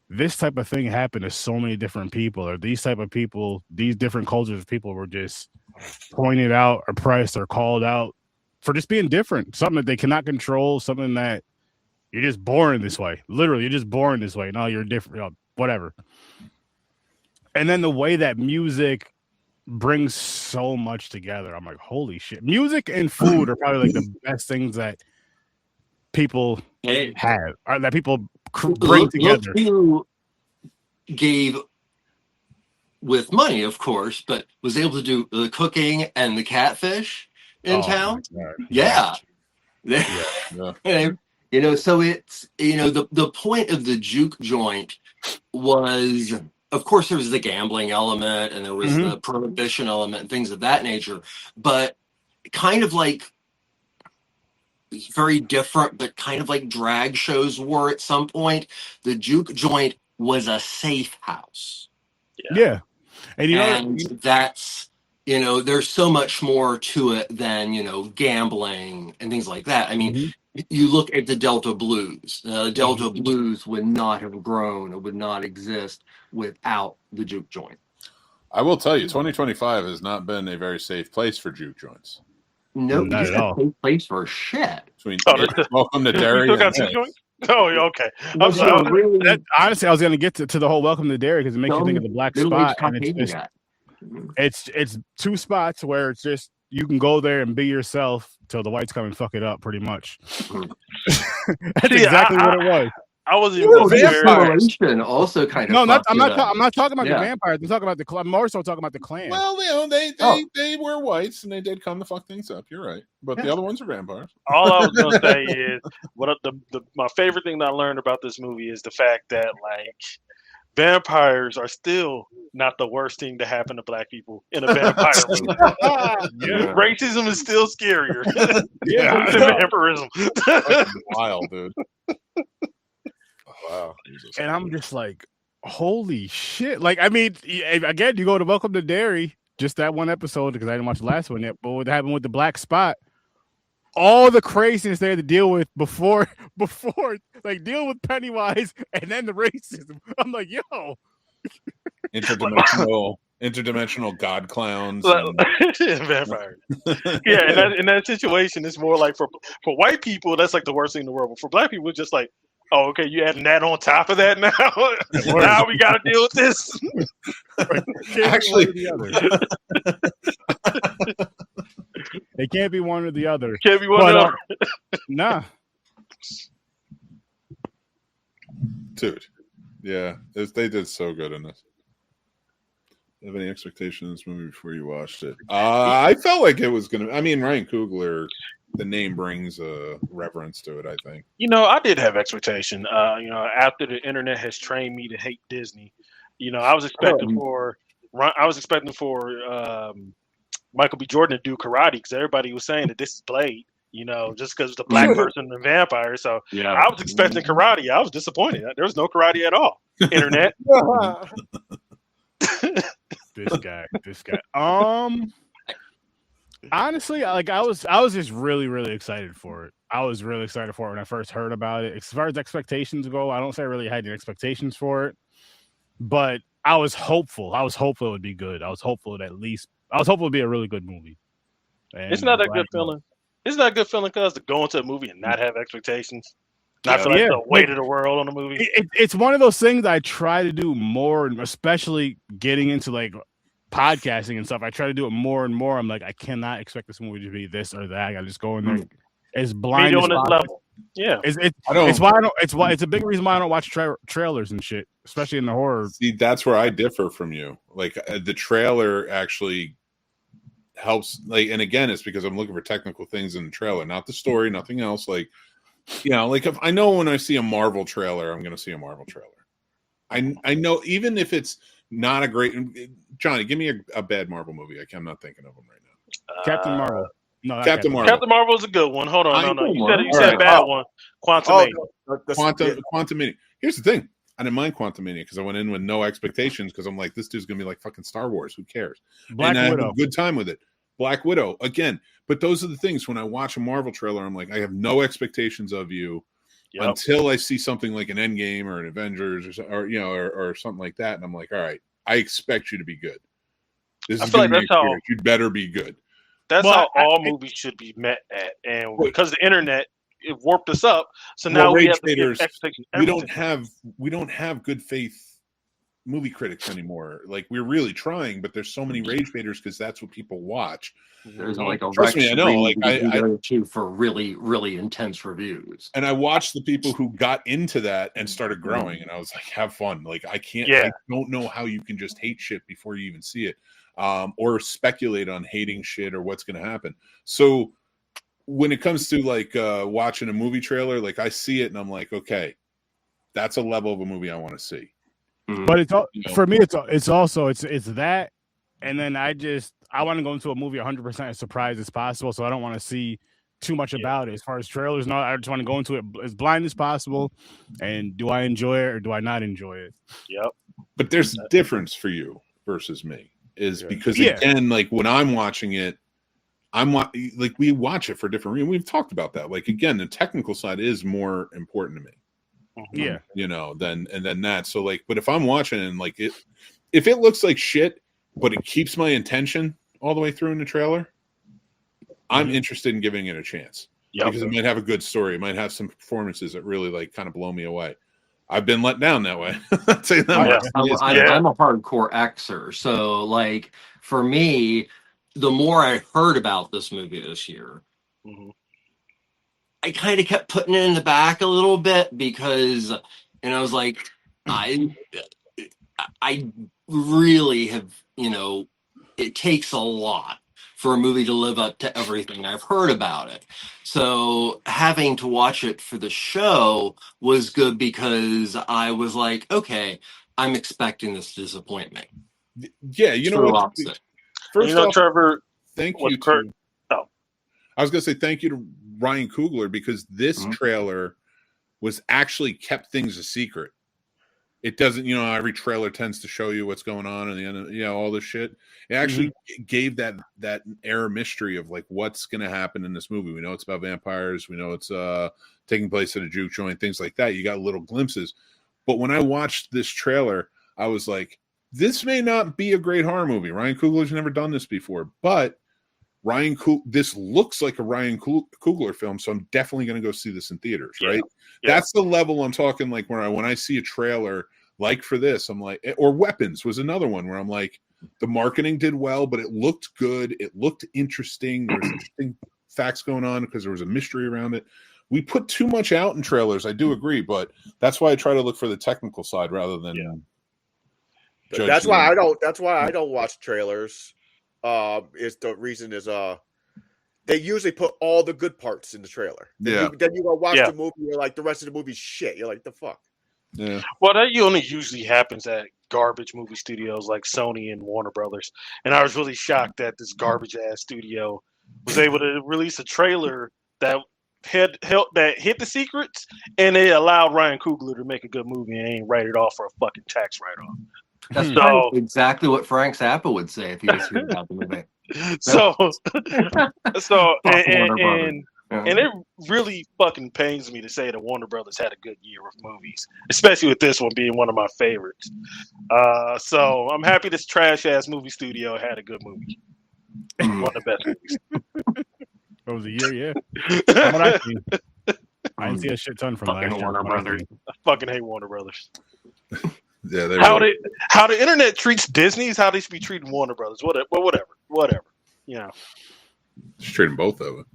Speaker 1: this type of thing happened to so many different people, or these type of people, these different cultures of people were just pointed out, oppressed, or called out for just being different. Something that they cannot control, something that you're just born this way. Literally, you're just born this way. No, you're different, whatever. And then the way that music brings so much together, I'm like, holy shit. Music and food are probably like the best things that people have, or that people bring together.
Speaker 4: Who gave with money, of course, but was able to do the cooking and the catfish in town. Yeah. And, so it's, the point of the juke joint was, of course, there was the gambling element and there was the prohibition element and things of that nature, but kind of like very different, but kind of like drag shows were at some point. The juke joint was a safe house.
Speaker 1: Yeah.
Speaker 4: And that's, there's so much more to it than, gambling and things like that. I mean, you look at the Delta Blues. Delta Blues would not have grown or would not exist without the juke joint.
Speaker 2: I will tell you, 2025 has not been a very safe place for juke joints.
Speaker 4: No, not at all. Safe place for shit.
Speaker 2: Welcome to Derry.
Speaker 5: Oh, okay.
Speaker 1: Honestly, I was going to get to the whole Welcome to Derry because it makes you think of the black spot. And it's two spots where it's just you can go there and be yourself till the whites come and fuck it up, pretty much. That's exactly what it was.
Speaker 5: I wasn't even
Speaker 4: vampires also kind of.
Speaker 1: No, I'm not talking about the vampires. I'm talking about the clan. I'm more so talking about the clan.
Speaker 2: Well, they were whites and they did come to fuck things up. You're right, but the other ones are vampires.
Speaker 5: All I was gonna say is my favorite thing that I learned about this movie is the fact that vampires are still not the worst thing to happen to black people in a vampire movie. Racism is still scarier than vampirism.
Speaker 2: Wild, dude.
Speaker 3: Wow.
Speaker 1: And I'm just like, holy shit. Like, I mean, again, you go to Welcome to Derry, just that one episode, because I didn't watch the last one yet, but what happened with the black spot, all the craziness they had to deal with before, like, deal with Pennywise and then the racism. I'm like, yo.
Speaker 2: Interdimensional god clowns.
Speaker 5: Vampires. Yeah, in that situation, it's more like for white people, that's like the worst thing in the world. But for black people, it's just like, oh, okay, you adding that on top of that now? Now we got to deal with this.
Speaker 2: Actually,
Speaker 1: it can't be one or the other.
Speaker 5: Can't be one or the other.
Speaker 1: Nah.
Speaker 2: Dude. Yeah, they did so good in this. Have any expectations in this movie before you watched it? I felt like it was gonna. I mean, Ryan Coogler, the name brings a reverence to it. I think.
Speaker 5: I did have expectation. After the internet has trained me to hate Disney, I was expecting for Michael B. Jordan to do karate because everybody was saying that this is Blade. Just because it's a black person and vampire. So yeah. I was expecting karate. I was disappointed. There was no karate at all. Internet.
Speaker 1: This guy. Honestly, like I was just really, really excited for it. I was really excited for it when I first heard about it. As far as expectations go, I don't say I really had any expectations for it, but I was hopeful. I was hopeful it would be good. I was hopeful it would be a really good movie. And
Speaker 5: it's not a good feeling. It's not a good feeling because to go into a movie and not have expectations. Not feel like the weight of the world on the movie.
Speaker 1: It's one of those things I try to do more, especially getting into like podcasting and stuff. I try to do it more and more. I'm like, I cannot expect this movie to be this or that. I gotta just go in there as blind as possible.
Speaker 5: Level. Yeah,
Speaker 1: it's a big reason why I don't watch trailers and shit, especially in the horror.
Speaker 2: See, that's where I differ from you. Like the trailer actually helps. Like, and again, it's because I'm looking for technical things in the trailer, not the story, nothing else. Like. Like if I know when I see a Marvel trailer, I'm going to see a Marvel trailer. I know even if it's not a great. Johnny, give me a bad Marvel movie. I'm not thinking of them right now.
Speaker 1: Captain Marvel.
Speaker 2: No, Captain Marvel.
Speaker 5: Captain Marvel is a good one. Hold on, no. You said a bad one.
Speaker 2: Quantumania. Here's the thing. I didn't mind Quantumania because I went in with no expectations because I'm like, this dude's going to be like fucking Star Wars. Who cares?
Speaker 1: Black Widow.
Speaker 2: I had a good time with it. Black Widow again. But those are the things when I watch a Marvel trailer, I'm like, I have no expectations of you until I see something like an Endgame or an Avengers or something like that. And I'm like, all right, I expect you to be good. This is going to be experience. You'd better be good.
Speaker 5: That's how all movies should be met at. And because the internet, it warped us up. So now we have to get expectations.
Speaker 2: We don't have good faith movie critics anymore. Like we're really trying, but there's so many rage baiters because that's what people watch.
Speaker 4: There's like a
Speaker 2: trust me, I know. Like I
Speaker 4: go to for really, really intense reviews.
Speaker 2: And I watched the people who got into that and started growing, and I was like, have fun. Like I don't know how you can just hate shit before you even see it, or speculate on hating shit or what's going to happen. So when it comes to like watching a movie trailer, like I see it and I'm like, okay, that's a level of a movie I want to see.
Speaker 1: But it's for me. It's also that, and then I want to go into a movie 100% as surprised as possible. So I don't want to see too much about it as far as trailers. No, I just want to go into it as blind as possible. And do I enjoy it or do I not enjoy it?
Speaker 5: Yep.
Speaker 2: But there's a difference for you versus me because again, like when I'm watching it, like we watch it for different reasons. We've talked about that. Like again, the technical side is more important to me. Than that. So like, but if I'm watching and like if it looks like shit, but it keeps my attention all the way through in the trailer, I'm interested in giving it a chance because it might have a good story. It might have some performances that really like kind of blow me away. I've been let down that way.
Speaker 4: I'm a hardcore Xer. So like for me, the more I heard about this movie this year, I kind of kept putting it in the back a little bit because, and I was like, I really have, it takes a lot for a movie to live up to everything I've heard about it. So having to watch it for the show was good because I was like, okay, I'm expecting this to disappoint me.
Speaker 2: Yeah, you know what?
Speaker 5: First off, Trevor,
Speaker 2: thank you. I was going to say thank you to Ryan Coogler because this trailer was actually kept things a secret. It doesn't, every trailer tends to show you what's going on and the end, all this shit. It actually gave that air of mystery of like what's going to happen in this movie. We know it's about vampires. We know it's taking place at a juke joint, things like that. You got little glimpses. But when I watched this trailer, I was like, this may not be a great horror movie. Ryan Coogler's never done this before, but this looks like a Ryan Coogler film, so I'm definitely going to go see this in theaters, right? Yeah. That's the level I'm talking like when I see a trailer like for this, I'm like, or Weapons was another one where I'm like, the marketing did well, but it looked good. It looked interesting. There was interesting facts going on because there was a mystery around it. We put too much out in trailers, I do agree, but that's why I try to look for the technical side rather than
Speaker 3: That's why I don't watch trailers. Is the reason is they usually put all the good parts in the trailer. Then you go watch the movie, you're like, the rest of the movie's shit. You're like, the fuck.
Speaker 2: Yeah.
Speaker 5: Well, that only usually happens at garbage movie studios like Sony and Warner Brothers. And I was really shocked that this garbage ass studio was able to release a trailer that hit the secrets, and they allowed Ryan Coogler to make a good movie and ain't write it off for a fucking tax write-off.
Speaker 4: That's exactly what Frank Zappa would say if he was here about the movie.
Speaker 5: And it really fucking pains me to say that Warner Brothers had a good year of movies, especially with this one being one of my favorites. So I'm happy this trash ass movie studio had a good movie. One of the best movies.
Speaker 1: That was a year, yeah. What I seen. I didn't see a shit ton from
Speaker 4: fucking
Speaker 1: last
Speaker 4: Warner Brothers.
Speaker 5: I fucking hate Warner Brothers.
Speaker 2: Yeah,
Speaker 5: how the internet treats Disney is how they should be treating Warner Brothers. Whatever.
Speaker 2: Just treating both of them.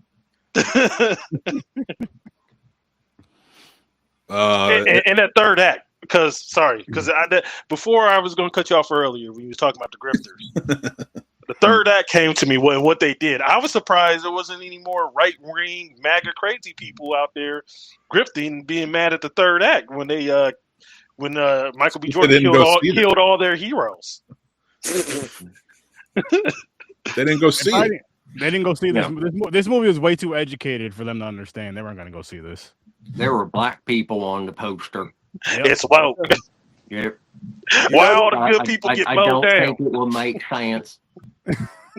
Speaker 5: And that third act, because before I was going to cut you off earlier when you was talking about the grifters. The third act came to me when what they did. I was surprised there wasn't any more right-wing MAGA crazy people out there grifting, being mad at the third act when they Michael B. Jordan killed all their heroes.
Speaker 2: They didn't go see it.
Speaker 1: They didn't go see this. This movie was way too educated for them to understand. They weren't going to go see this.
Speaker 4: There were black people on the poster.
Speaker 5: Yep. It's woke.
Speaker 4: Yep.
Speaker 5: Why all the good people get mowed down?
Speaker 4: I don't think it will make sense.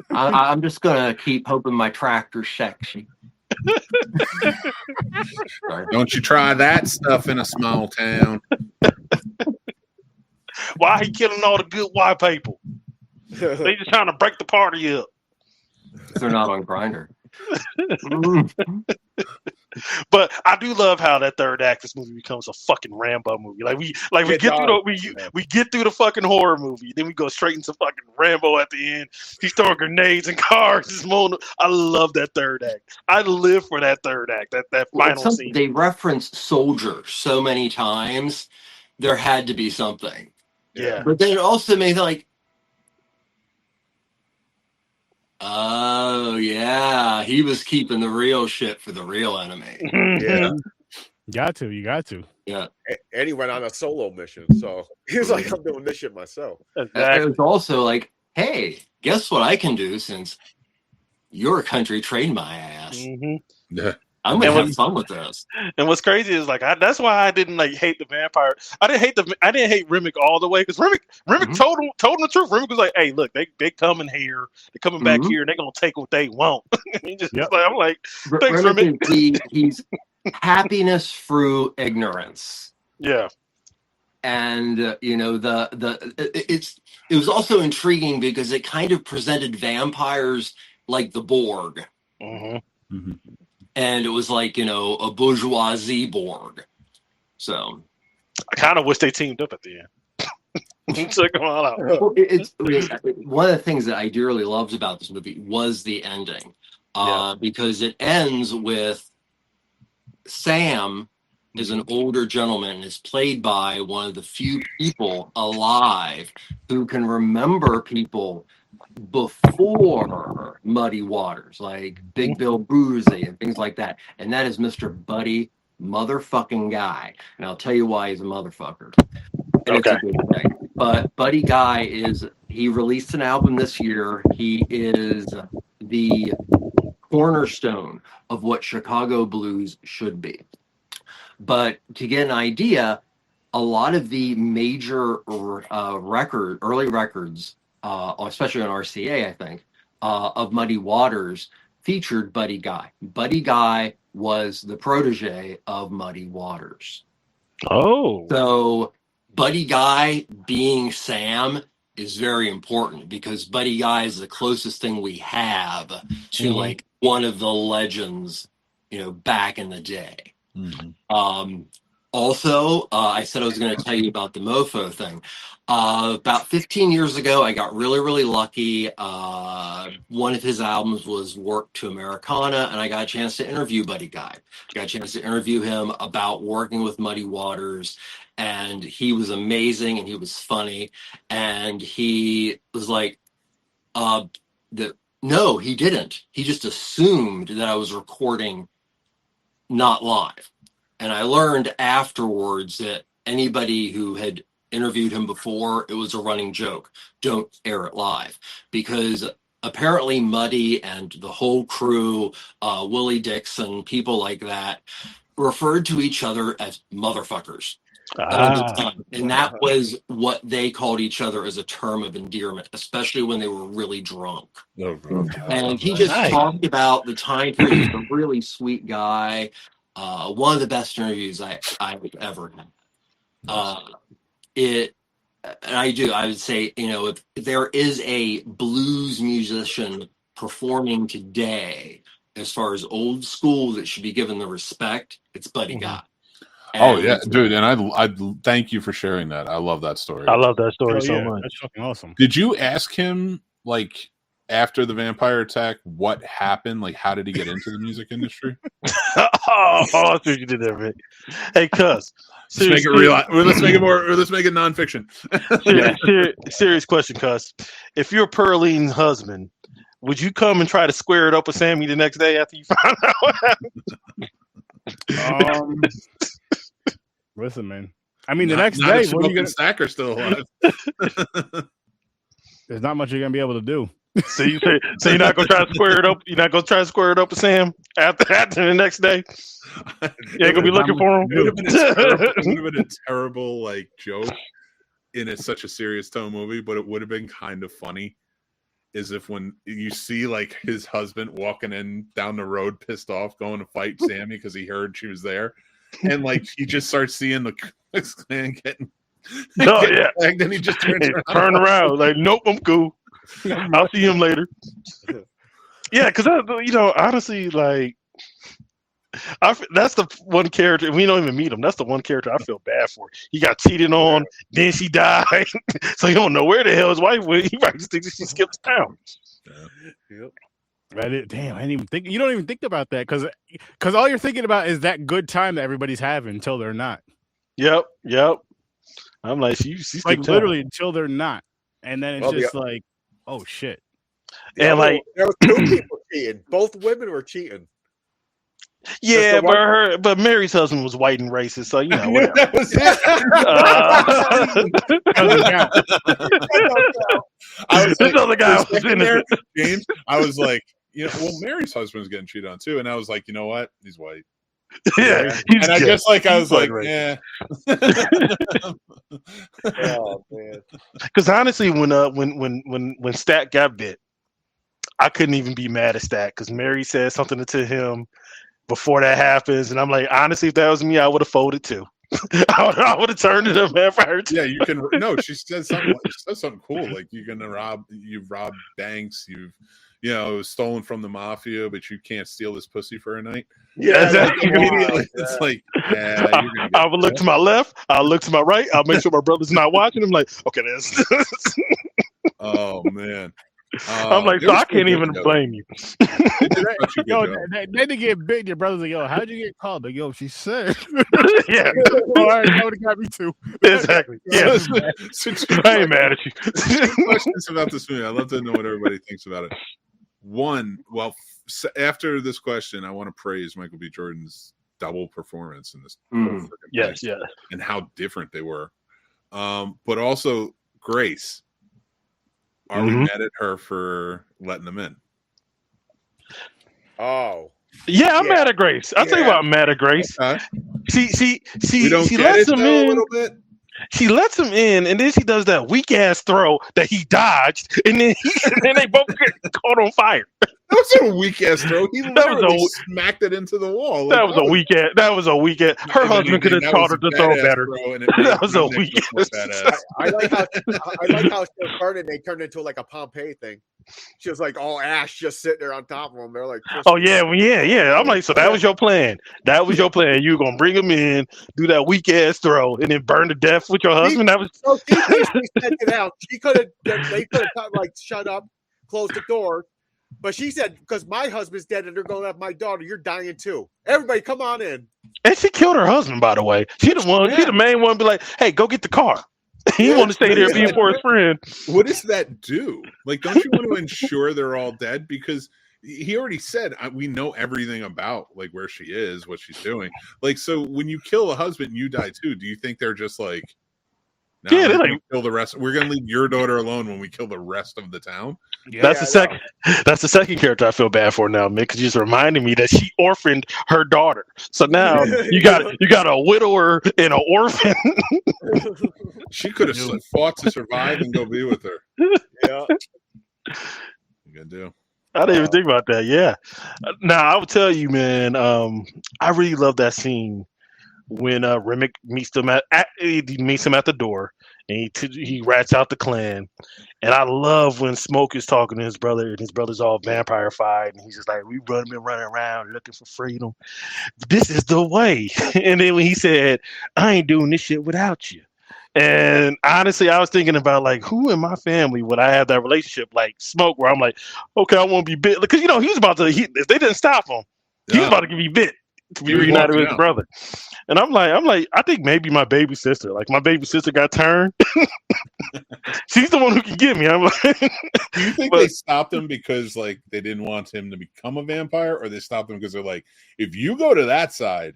Speaker 4: I'm just going to keep hoping my tractor's sexy.
Speaker 2: Don't you try that stuff in a small town.
Speaker 5: Why he killing all the good white people? They just trying to break the party up.
Speaker 4: They're not on Grindr.
Speaker 5: But I do love how that third act this movie becomes a fucking Rambo movie. We get through the fucking horror movie, then we go straight into fucking Rambo at the end. He's throwing grenades and cars. I love that third act. I live for that third act. That final scene.
Speaker 4: They reference soldier so many times. There had to be something.
Speaker 5: Yeah.
Speaker 4: But then it also made like, oh yeah, he was keeping the real shit for the real enemy.
Speaker 3: Yeah.
Speaker 1: You got to.
Speaker 4: Yeah.
Speaker 3: And he went on a solo mission, so he was like, I'm doing this shit myself.
Speaker 5: Exactly.
Speaker 4: It was also like, hey, guess what I can do since your country trained my ass?
Speaker 5: Mm-hmm.
Speaker 2: Yeah.
Speaker 4: I'm gonna have fun with this.
Speaker 5: And what's crazy is that's why I didn't hate the vampire. I didn't hate Remick all the way, because Remick told him the truth. Remick was like, "Hey, look, they coming here, they coming back here, and they gonna take what they want." I'm like, thanks, Remick.
Speaker 4: He's happiness through ignorance.
Speaker 5: Yeah,
Speaker 4: and it was also intriguing because it kind of presented vampires like the Borg.
Speaker 5: Mm-hmm.
Speaker 2: Mm-hmm.
Speaker 4: And it was like, a bourgeoisie Borg. So
Speaker 5: I kind of wish they teamed up at the end. Check them all out.
Speaker 4: One of the things that I dearly loved about this movie was the ending. Because it ends with Sam is an older gentleman and is played by one of the few people alive who can remember people before Muddy Waters, like Big Bill Boozy and things like that. And that is Mr. Buddy motherfucking Guy. And I'll tell you why he's a motherfucker. And it's a good thing. But Buddy Guy he released an album this year. He is the cornerstone of what Chicago blues should be. But to get an idea, a lot of the major early records, especially on RCA, I think, of Muddy Waters featured Buddy Guy. Buddy Guy was the protege of Muddy Waters.
Speaker 5: Oh.
Speaker 4: So Buddy Guy being Sam is very important because Buddy Guy is the closest thing we have to like one of the legends, back in the day. Also, I said I was going to tell you about the mofo thing. About 15 years ago, I got really, really lucky. One of his albums was Work to Americana, and I got a chance to interview Buddy Guy. Got a chance to interview him about working with Muddy Waters, and he was amazing, and he was funny, and he was like, no, he didn't. He just assumed that I was recording not live. And I learned afterwards that anybody who had interviewed him before, it was a running joke. Don't air it live. Because apparently Muddy and the whole crew, Willie Dixon, people like that, referred to each other as motherfuckers all the time. And that was what they called each other as a term of endearment, especially when they were really drunk. And he just talked about the time period. He's a really sweet guy. One of the best interviews I've ever had. I would say, if there is a blues musician performing today, as far as old school that should be given the respect, it's Buddy Guy.
Speaker 2: Oh yeah, dude, and I thank you for sharing that. I love that story.
Speaker 5: I love that story so much.
Speaker 1: That's fucking awesome.
Speaker 2: Did you ask him after the vampire attack what happened? Like, how did he get into the music industry?
Speaker 5: I see what you did there, Vic. Hey, cuz.
Speaker 2: Let's make it real. Let's make it more. Let's make it nonfiction.
Speaker 5: Serious question, cuz. If you're Pearline's husband, would you come and try to square it up with Sammy the next day after you found out what happened?
Speaker 1: Listen, man. I mean, the next day,
Speaker 2: what are you gonna Stacker still alive?
Speaker 1: There's not much you're gonna be able to do.
Speaker 5: So you're not gonna try to square it up. You're not gonna try to square it up with Sam after the next day. You ain't gonna be looking for him.
Speaker 2: It would have been a terrible joke in such a serious tone movie, but it would have been kind of funny. Is if when you see his husband walking in down the road, pissed off, going to fight Sammy because he heard she was there, and he just starts seeing the Klan getting. And then he just
Speaker 5: turn around like, nope, I'm cool. I'll see him later. Yeah, because honestly, that's the one character we don't even meet him. That's the one character I feel bad for. He got cheated on, then she died, so you don't know where the hell his wife went. He might just think she skipped town.
Speaker 1: Yep. Damn, I didn't even think. You don't even think about that because all you're thinking about is that good time that everybody's having until they're not.
Speaker 5: Yep. I'm like, she's
Speaker 1: literally until they're not, and then it's just oh shit.
Speaker 3: And there was two people cheating. Both women were cheating.
Speaker 5: Yeah, but Mary's husband was white and racist, so whatever.
Speaker 2: This other guy was in there, James. I was like, Mary's husband's getting cheated on too, and I was like, you know what? He's white.
Speaker 5: Yeah,
Speaker 2: and I guess I was like, yeah.
Speaker 3: Oh man.
Speaker 5: Because honestly, when Stat got bit, I couldn't even be mad at Stat because Mary said something to him before that happens, and I'm like, honestly, if that was me, I would have folded too. I would have turned it up after her.
Speaker 2: Yeah, you can. No, she says something. She says something cool, like you've robbed banks, you've stolen from the mafia, but you can't steal this pussy for a night.
Speaker 5: Yeah, exactly.
Speaker 2: Immediately, it's like,
Speaker 5: I will look to my left, I'll look to my right, I'll make sure my brother's not watching. I'm like, okay, that's.
Speaker 2: Oh man.
Speaker 5: I'm like, so I can't even blame you.
Speaker 1: Then to get big, your brother's like, yo, how'd you get called? Like, yo, she said.
Speaker 5: Yeah.
Speaker 1: All right, that would have got me too.
Speaker 5: Exactly. Yeah. I ain't mad at you.
Speaker 2: Questions about this movie. I'd love to know what everybody thinks about it. One, after this question, I want to praise Michael B. Jordan's double performance in this.
Speaker 5: Yes,
Speaker 2: and how different they were. But also Grace. Are we mad at her for letting them in?
Speaker 3: Oh,
Speaker 5: Yeah, I'm mad at Grace. I'll tell you why I'm mad at Grace. She lets him in. A little bit. She lets him in, and then she does that weak ass throw that he dodged, and then they both get caught on fire.
Speaker 2: That was a weak ass throw. He literally smacked it into the wall.
Speaker 5: That was a weak ass. That was a weak ass. Her husband could have taught her to throw better. That was a weak ass.
Speaker 3: I like how she started. They turned into like a Pompeii thing. She was like all ash just sitting there on top of them. They're like,
Speaker 5: oh yeah. I'm like, so that was your plan. That was your plan. You were gonna bring him in, do that weak ass throw, and then burn to death with your husband. That was.
Speaker 3: So she basically sent it out. She could have. They could have like shut up, close the door. But she said, because my husband's dead and they're going to have my daughter, you're dying too. Everybody, come on in.
Speaker 5: And she killed her husband, by the way. She the main one. Be like, hey, go get the car. He want to stay there being for his friend.
Speaker 2: What does that do? Like, don't you want to ensure they're all dead? Because he already said we know everything about like where she is, what she's doing. Like, so when you kill a husband, you die too. Do you think they're just like, no, yeah, they're like, kill the rest? We're gonna leave your daughter alone when we kill the rest of the town.
Speaker 5: Yeah, that's the second. That's the second character I feel bad for now, Mick, because you just reminded me that she orphaned her daughter. So now you got a widower and an orphan.
Speaker 2: She could have fought to survive and go be with her.
Speaker 3: Yeah,
Speaker 2: you gotta do.
Speaker 5: I didn't even think about that. Yeah. Now I would tell you, man. I really love that scene when Remick meets him at the door, and he rats out the clan. And I love when Smoke is talking to his brother, and his brother's all vampire-fied, and he's just like, "We been running around looking for freedom. This is the way." And then when he said, "I ain't doing this shit without you," and honestly, I was thinking about like, who in my family would I have that relationship like Smoke, where I'm like, okay, I won't be bit, because he was about to. If they didn't stop him, he was about to be bit to be reunited with his brother. And I'm like, I think maybe my baby sister. Like, my baby sister got turned. She's the one who can get me. I'm like,
Speaker 2: do you think they stopped him because like they didn't want him to become a vampire, or they stopped him because they're like, if you go to that side,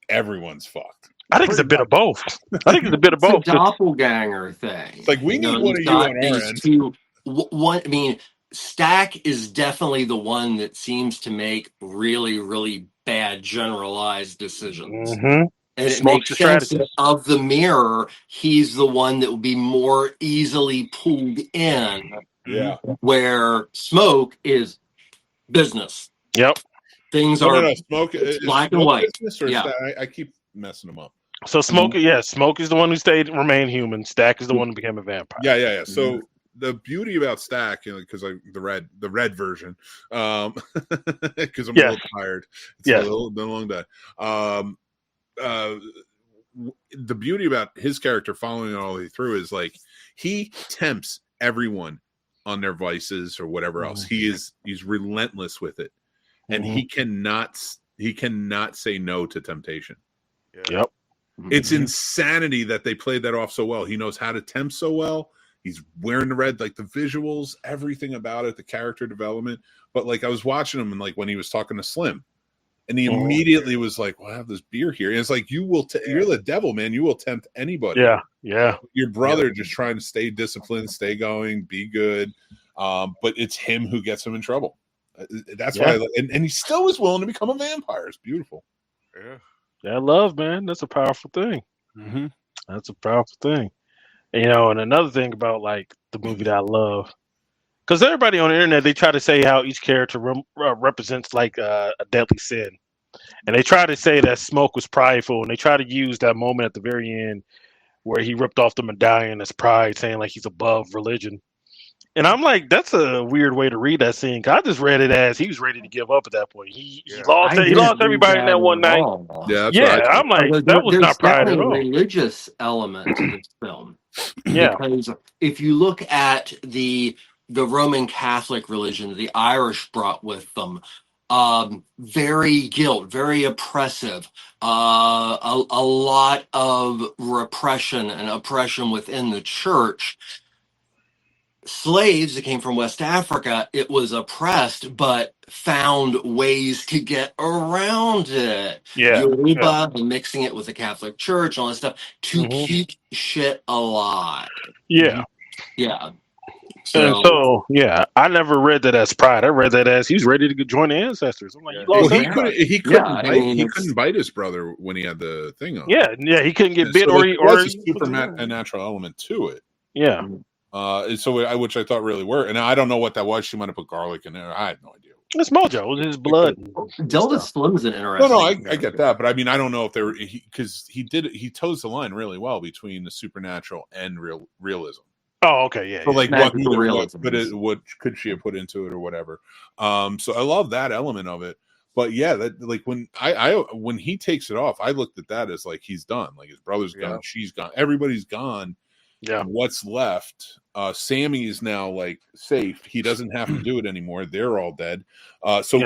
Speaker 2: everyone's fucked?
Speaker 5: I think it's a bit of both.
Speaker 4: It's a doppelganger thing.
Speaker 2: It's like we need one of you on our end.
Speaker 4: I mean, Stack is definitely the one that seems to make really, really bad generalized decisions.
Speaker 5: Mm-hmm.
Speaker 4: And it makes sense that of the mirror, he's the one that would be more easily pulled in.
Speaker 2: Yeah.
Speaker 4: Where Smoke is business.
Speaker 5: Yep.
Speaker 4: Things are
Speaker 2: Smoke
Speaker 4: black and white.
Speaker 2: Yeah. I keep messing them up.
Speaker 5: So Smoke, Smoke is the one who remained human. Stack is the one who became a vampire.
Speaker 2: Yeah. So the beauty about Stack, because the red version, because I'm a little tired. It's been a long day. The beauty about his character following it all the way through is like he tempts everyone on their vices or whatever else. He's relentless with it, and he cannot say no to temptation.
Speaker 5: Yep.
Speaker 2: It's insanity that they played that off so well. He knows how to tempt so well. He's wearing the red, like the visuals, everything about it, the character development. But like I was watching him, and like when he was talking to Slim, and he immediately was like, "Well, I have this beer here." And it's like, you're the devil, man. You will tempt anybody.
Speaker 5: Yeah.
Speaker 2: Your brother just trying to stay disciplined, stay going, be good. But it's him who gets him in trouble. That's why, and he still is willing to become a vampire. It's beautiful.
Speaker 3: Yeah.
Speaker 5: That love, man. That's a powerful thing.
Speaker 1: Mm-hmm.
Speaker 5: That's a powerful thing. And another thing about like the movie that I love, because everybody on the internet, they try to say how each character represents like a deadly sin, and they try to say that Smoke was prideful, and they try to use that moment at the very end where he ripped off the medallion as pride, saying like he's above religion. And I'm like, that's a weird way to read that scene. I just read it as he was ready to give up at that point. He lost everybody in that one night. I'm like, that was not pride at all.
Speaker 4: There's a religious element to this film.
Speaker 5: Yeah,
Speaker 4: because if you look at the Roman Catholic religion, the Irish brought with them, very very oppressive, a lot of repression and oppression within the church. Slaves that came from West Africa, it was oppressed, but found ways to get around it. Yoruba, and mixing it with the Catholic Church, all that stuff, to keep shit alive.
Speaker 5: Yeah. So yeah, I never read that as pride. I read that as he's ready to join the ancestors. I'm like, you lost
Speaker 2: he couldn't bite his brother when he had the thing on.
Speaker 5: Yeah, he couldn't get bit,
Speaker 2: so,
Speaker 5: or
Speaker 2: there was a supernatural element to it.
Speaker 5: Yeah.
Speaker 2: Which I thought really worked, and I don't know what that was. She might have put garlic in there. I had no idea.
Speaker 5: It's Mojo. It was his blood.
Speaker 4: Delta Slim's an interesting.
Speaker 2: No, I get that, but I mean, I don't know if they were because he toes the line really well between the supernatural and realism.
Speaker 5: Oh, okay, yeah.
Speaker 2: So like, what could she have put into it or whatever? So I love that element of it. But yeah, that like when when he takes it off, I looked at that as like he's done. Like his brother's gone, she's gone, everybody's gone.
Speaker 5: Yeah.
Speaker 2: And what's left? Sammy is now like safe. He doesn't have to do it anymore. They're all dead.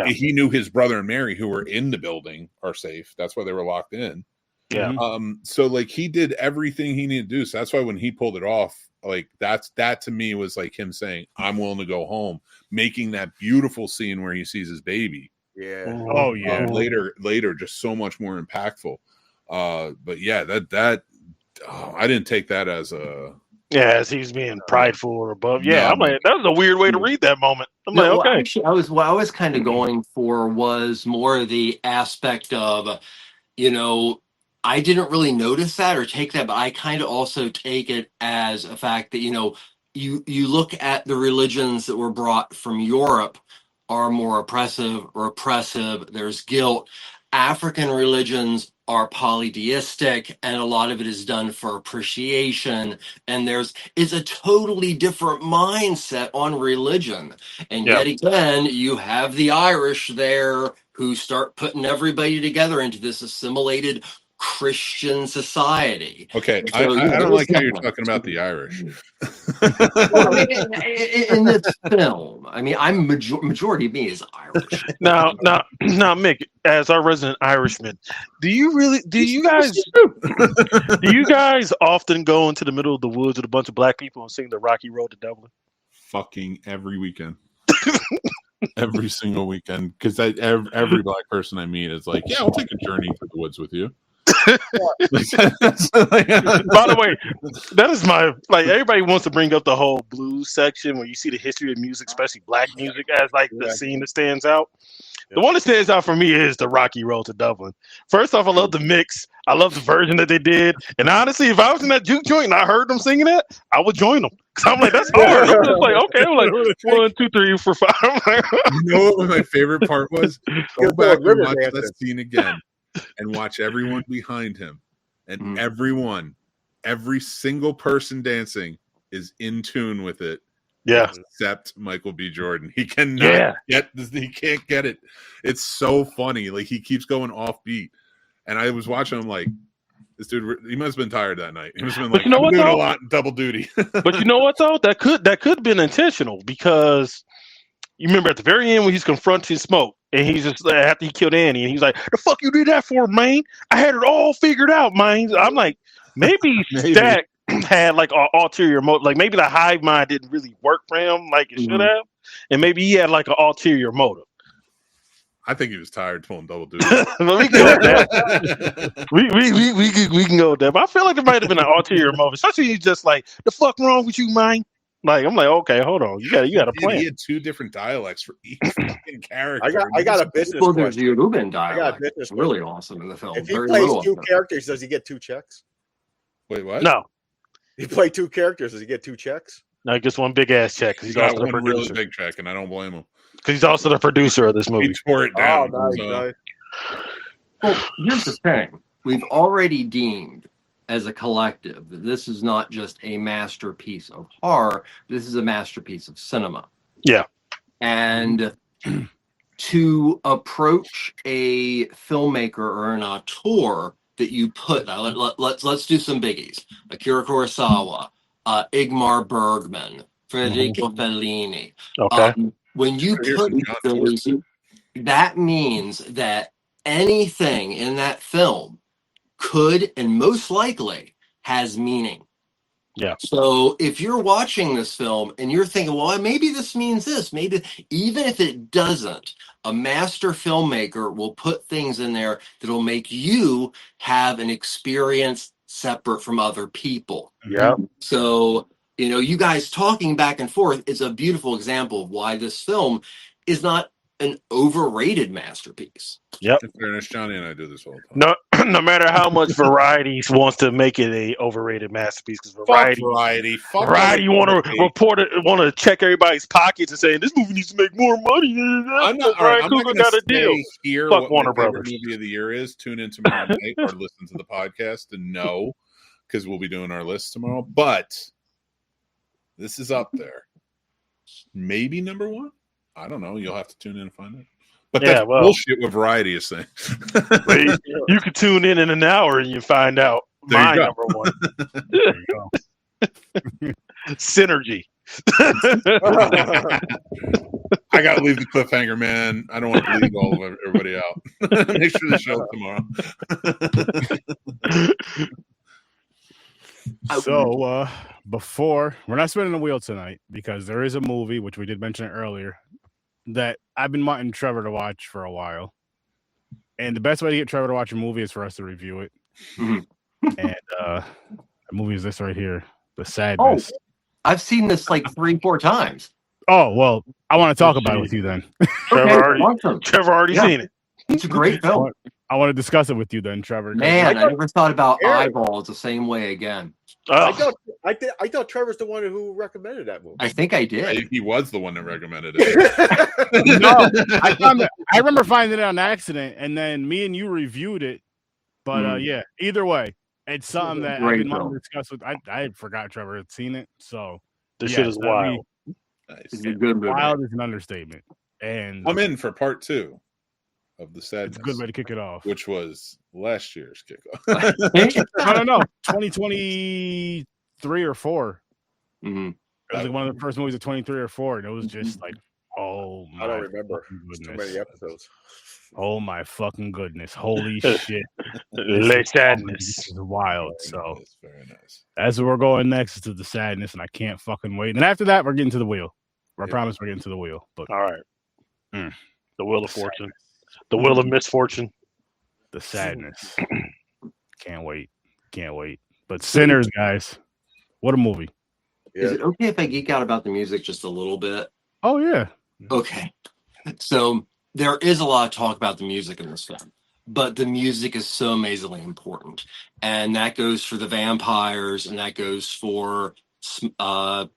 Speaker 2: He knew his brother and Mary, who were in the building, are safe. That's why they were locked in.
Speaker 5: Yeah.
Speaker 2: So like he did everything he needed to do. So that's why when he pulled it off, like that to me was like him saying, "I'm willing to go home," making that beautiful scene where he sees his baby.
Speaker 3: Yeah.
Speaker 1: Oh yeah.
Speaker 2: Later, just so much more impactful. But yeah, that I didn't take that as a
Speaker 5: as he's being prideful or above. Yeah, I'm like, that was a weird way to read that moment. I'm like, okay.
Speaker 4: Actually, what I was kind of going for was more the aspect of, I didn't really notice that or take that, but I kind of also take it as a fact that, you look at the religions that were brought from Europe are more oppressive or oppressive. There's guilt. African religions are polytheistic, and a lot of it is done for appreciation. And it's a totally different mindset on religion. And yet again, you have the Irish there who start putting everybody together into this assimilated Christian society.
Speaker 2: Okay, so, I don't like how you're talking about the Irish.
Speaker 4: Well, in this film, I mean, I'm majority of me is Irish.
Speaker 5: Now, Mick, as our resident Irishman, do you guys often go into the middle of the woods with a bunch of black people and sing the Rocky Road to Dublin?
Speaker 2: Fucking every weekend. Every single weekend, because every black person I meet is like, yeah, I'll take a journey through the woods with you.
Speaker 5: By the way, that is everybody wants to bring up the whole blues section where you see the history of music, especially black music, as like the scene that stands out. The one that stands out for me is the Rocky Road to Dublin. First off, I love the mix. I love the version that they did. And honestly, if I was in that juke joint and I heard them singing that, I would join them. Because I'm like, that's hard. I'm just like, okay. I'm like, 1, 2, 3, 4, 5.
Speaker 2: You know what my favorite part was? Go back and watch that scene again and watch everyone behind him. And every single person dancing is in tune with it.
Speaker 5: Yeah.
Speaker 2: Except Michael B. Jordan. He cannot get this. He can't get it. It's so funny. Like, he keeps going off beat. And I was watching him like, this dude, he must have been tired that night. He must have been like, I'm doing a lot in double duty.
Speaker 5: But you know what, though? That could have been intentional, because you remember at the very end when he's confronting Smoke and he's just after he killed Annie and he's like, the fuck you did that for, man? I had it all figured out, man. I'm like, maybe Stack had like an ulterior motive. Like maybe the hive mind didn't really work for him like it should have. And maybe he had like an ulterior motive.
Speaker 2: I think he was tired pulling double duty.
Speaker 5: We can go with that. we can go with that. But I feel like there might have been an ulterior motive. Especially he's just like, the fuck wrong with you, man? Like, I'm like, okay, hold on. You got a plan.
Speaker 2: He had 2 different dialects for each fucking character.
Speaker 3: I got a business question.
Speaker 4: There's the Uruban dialect. It's really awesome in the film.
Speaker 3: If he plays 2 characters, does he get 2 checks?
Speaker 2: Wait, what?
Speaker 5: No.
Speaker 3: He played 2 characters. Does he get 2 checks?
Speaker 5: No, he gets one big ass check. Because
Speaker 2: he's also the producer. Really big check, and I don't blame him.
Speaker 5: Because he's also the producer of this movie.
Speaker 2: He tore it down.
Speaker 3: Oh, nice.
Speaker 4: Well, here's the thing. We've already deemed as a collective that this is not just a masterpiece of horror. This is a masterpiece of cinema.
Speaker 5: Yeah.
Speaker 4: And to approach a filmmaker or an auteur that you put, let's do some biggies. Akira Kurosawa, Ingmar Bergman, Federico Fellini.
Speaker 5: Okay.
Speaker 4: When you put those, that means that anything in that film could and most likely has meaning.
Speaker 5: Yeah.
Speaker 4: So if you're watching this film and you're thinking, well, maybe this means this, maybe even if it doesn't, a master filmmaker will put things in there that'll make you have an experience separate from other people.
Speaker 5: Yeah.
Speaker 4: So You know, you guys talking back and forth is a beautiful example of why this film is not an overrated masterpiece.
Speaker 5: Yep.
Speaker 2: In fairness, Johnny and I do this all the time.
Speaker 5: No matter how much Variety wants to make it a overrated masterpiece, because Variety want to report it, want to check everybody's pockets and saying this movie needs to make more money.
Speaker 2: I'm not going to
Speaker 5: deal.
Speaker 2: Here
Speaker 5: Fuck
Speaker 2: what
Speaker 5: Warner
Speaker 2: my favorite
Speaker 5: Brothers
Speaker 2: movie of the year is. Tune in tomorrow night or listen to the podcast and know, because we'll be doing our list tomorrow. But this is up there. Maybe number one. I don't know. You'll have to tune in and find out. But that's bullshit what Variety is saying.
Speaker 5: You can tune in an hour and you find out my number one.
Speaker 1: There you go.
Speaker 5: Synergy.
Speaker 2: I got to leave the cliffhanger, man. I don't want to leave all of everybody out. Make sure to show up tomorrow.
Speaker 1: So, before we're not spinning the wheel tonight because there is a movie, which we did mention earlier, that I've been wanting Trevor to watch for a while. And the best way to get Trevor to watch a movie is for us to review it. Mm-hmm. And the movie is this right here, The Sadness.
Speaker 4: Oh, I've seen this like 3-4 times.
Speaker 1: Oh, well, I want to talk about it with you then.
Speaker 5: Trevor already seen it.
Speaker 4: It's a great film.
Speaker 1: I want to discuss it with you then, Trevor.
Speaker 4: Man, I never thought about eyeballs the same way again.
Speaker 3: I thought Trevor's the one who recommended that movie.
Speaker 4: I think I did.
Speaker 2: He was the one that recommended it.
Speaker 1: No, I remember finding it on accident, and then me and you reviewed it. But yeah, either way, it's something that I've been wanting to discuss with. I forgot Trevor had seen it, so
Speaker 5: this shit is wild.
Speaker 4: It's a good movie.
Speaker 1: Wild is an understatement. And
Speaker 2: I'm in for part 2 of The Sadness.
Speaker 1: It's a good way to kick it off.
Speaker 2: Which was last year's kickoff.
Speaker 1: I don't know, 2023 or 4.
Speaker 4: Mm-hmm.
Speaker 1: It was like one of the first movies of 23 or 4, and it was just like, oh my!
Speaker 3: I don't remember. Too many episodes.
Speaker 1: Oh my fucking goodness! Holy shit!
Speaker 5: Sadness.
Speaker 1: This is wild.
Speaker 2: Very nice.
Speaker 1: As we're going next to The Sadness, and I can't fucking wait. And after that, we're getting to the wheel. I promise we're getting to the wheel. But
Speaker 5: all right, the Wheel of Fortune. The Wheel of Misfortune.
Speaker 1: The Sadness. Can't wait. But Sinners, guys. What a movie.
Speaker 4: Is it okay if I geek out about the music just a little bit?
Speaker 1: Oh, yeah.
Speaker 4: Okay. So there is a lot of talk about the music in this film, but the music is so amazingly important. And that goes for the vampires, and that goes for Smoke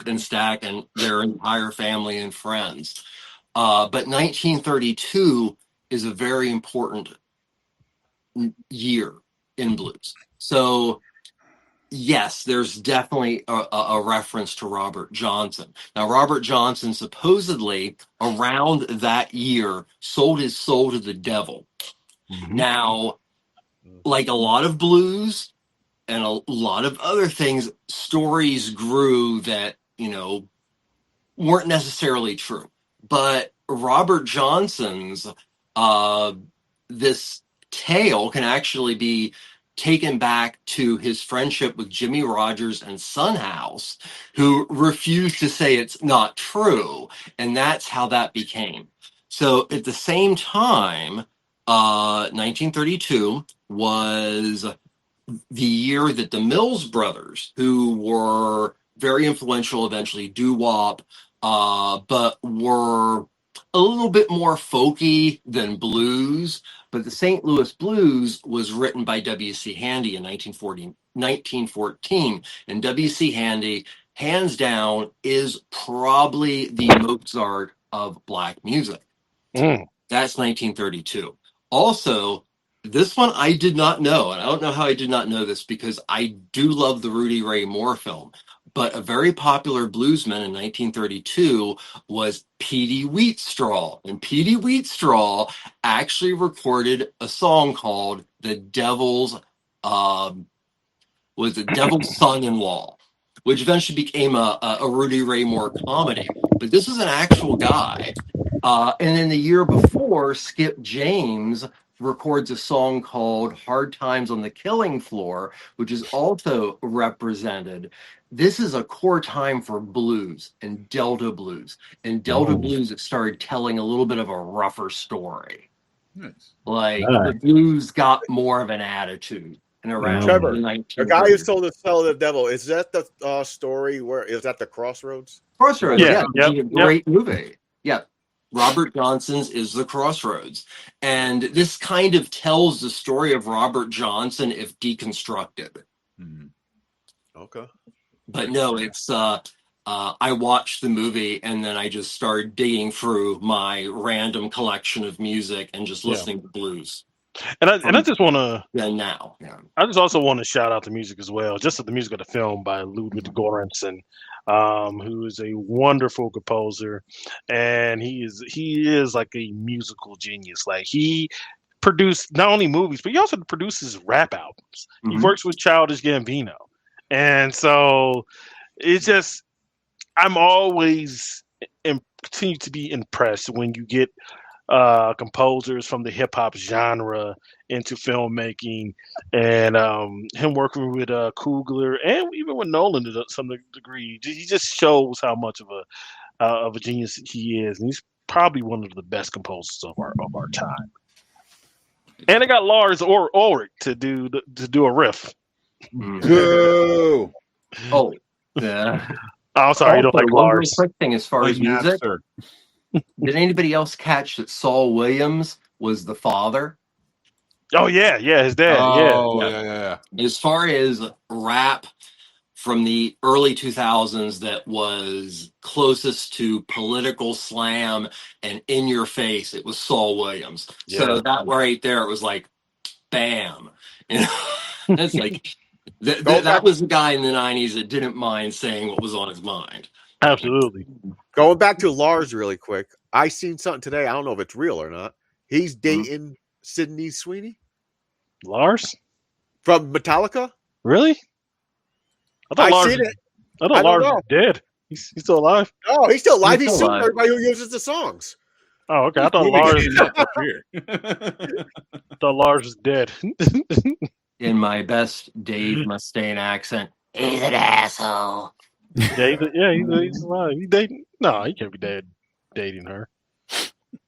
Speaker 4: and Stack and their entire family and friends. But 1932 is a very important year in blues. So, yes, there's definitely a reference to Robert Johnson. Now, Robert Johnson supposedly around that year sold his soul to the devil. Mm-hmm. Now, like a lot of blues and a lot of other things, stories grew that, weren't necessarily true. But Robert Johnson's this tale can actually be taken back to his friendship with Jimmy Rogers and Son House, who refused to say it's not true. And that's how that became. So at the same time, 1932 was the year that the Mills Brothers, who were very influential, eventually doo-wop, but were a little bit more folky than blues. But the St. Louis Blues was written by W.C. Handy in 1914. And W.C. Handy, hands down, is probably the Mozart of black music. That's 1932. Also, this one I did not know, and I don't know how I did not know this because I do love the Rudy Ray Moore film. But a very popular bluesman in 1932 was Petey Wheatstraw. And Petey Wheatstraw actually recorded a song called The Devil's Son-in-Law, which eventually became a Rudy Ray Moore comedy. But this is an actual guy. And then the year before, Skip James records a song called Hard Times on the Killing Floor, which is also represented. This is a core time for blues and Delta blues. And Delta blues started telling a little bit of a rougher story. Nice. Like the blues got more of an attitude. and around
Speaker 3: Trevor,
Speaker 4: the
Speaker 3: the guy who sold the Cell of the Devil, is that the story where is that the Crossroads?
Speaker 4: Crossroads,
Speaker 5: Yeah.
Speaker 4: Great movie. Yeah. Robert Johnson's is The Crossroads. And this kind of tells the story of Robert Johnson if deconstructed.
Speaker 3: Mm-hmm. Okay.
Speaker 4: But no, it's I watched the movie and then I just started digging through my random collection of music and just listening to blues.
Speaker 5: And I just want to.
Speaker 4: I
Speaker 5: just also want to shout out the music as well. Just the music of the film by Ludwig Göransson, who is a wonderful composer, and he is like a musical genius. Like he produced not only movies, but he also produces rap albums. Mm-hmm. He works with Childish Gambino, and so it's just I'm always continue to be impressed when you get composers from the hip hop genre into filmmaking, and him working with Coogler and even with Nolan to some degree. He just shows how much of a genius he is, and he's probably one of the best composers of our time. And I got Lars Ulrich to do a riff.
Speaker 3: Boo!
Speaker 4: Oh, yeah.
Speaker 5: I'm sorry, you don't like Lars.
Speaker 4: Quick thing as far as music. Did anybody else catch that Saul Williams was the father?
Speaker 5: Oh yeah, his dad.
Speaker 2: Yeah.
Speaker 4: As far as rap from the early 2000s that was closest to political slam and in your face, it was Saul Williams. Yeah. So that right there, it was like, bam. You know, it's like that was the guy in the 90s that didn't mind saying what was on his mind.
Speaker 5: Absolutely.
Speaker 3: Going back to Lars really quick, I seen something today. I don't know if it's real or not. He's dating Sydney Sweeney.
Speaker 5: Lars?
Speaker 3: From Metallica?
Speaker 5: Really?
Speaker 3: I seen it.
Speaker 5: I thought Lars was dead. He's still alive?
Speaker 3: Oh, he's still alive. He's suing everybody who uses the songs.
Speaker 5: Oh, okay. I thought Lars was dead.
Speaker 4: In my best Dave Mustaine accent, he's an asshole.
Speaker 5: He's alive. He dating? No, he can't be dead dating her.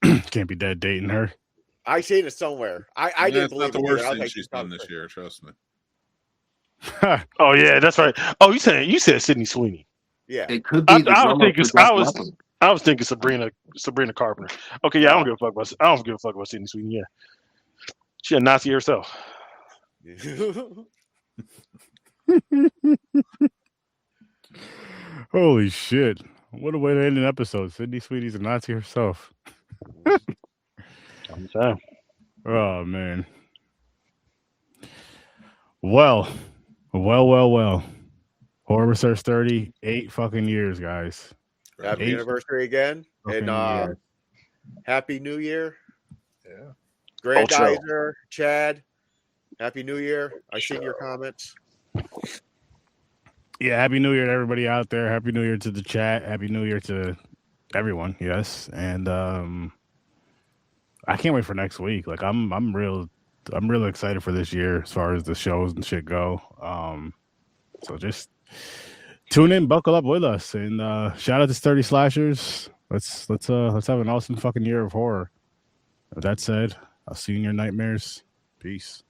Speaker 1: Can't be dead dating her.
Speaker 3: I seen it somewhere. I didn't believe
Speaker 2: it. That's not the worst thing she's done this year. Trust me.
Speaker 5: Oh yeah, that's right. Oh, you said Sydney Sweeney.
Speaker 3: Yeah,
Speaker 4: it could be.
Speaker 5: I was thinking Sabrina Carpenter. Okay, yeah, I don't give a fuck about Sydney Sweeney. Yeah, she a Nazi herself.
Speaker 1: Holy shit! What a way to end an episode. Sydney Sweeney's a Nazi herself. Oh man. Well. Horror Research 30, 8 fucking years, guys.
Speaker 3: Happy anniversary again. And Happy New Year.
Speaker 2: Yeah.
Speaker 3: Grandizer, Chad. Happy New Year. I seen your comments.
Speaker 1: Yeah, Happy New Year to everybody out there. Happy New Year to the chat. Happy New Year to everyone, yes. And I can't wait for next week. Like I'm real excited for this year as far as the shows and shit go. So just tune in, buckle up with us, and shout out to Sturdy Slashers. Let's have an awesome fucking year of horror. With that said, I'll see you in your nightmares. Peace.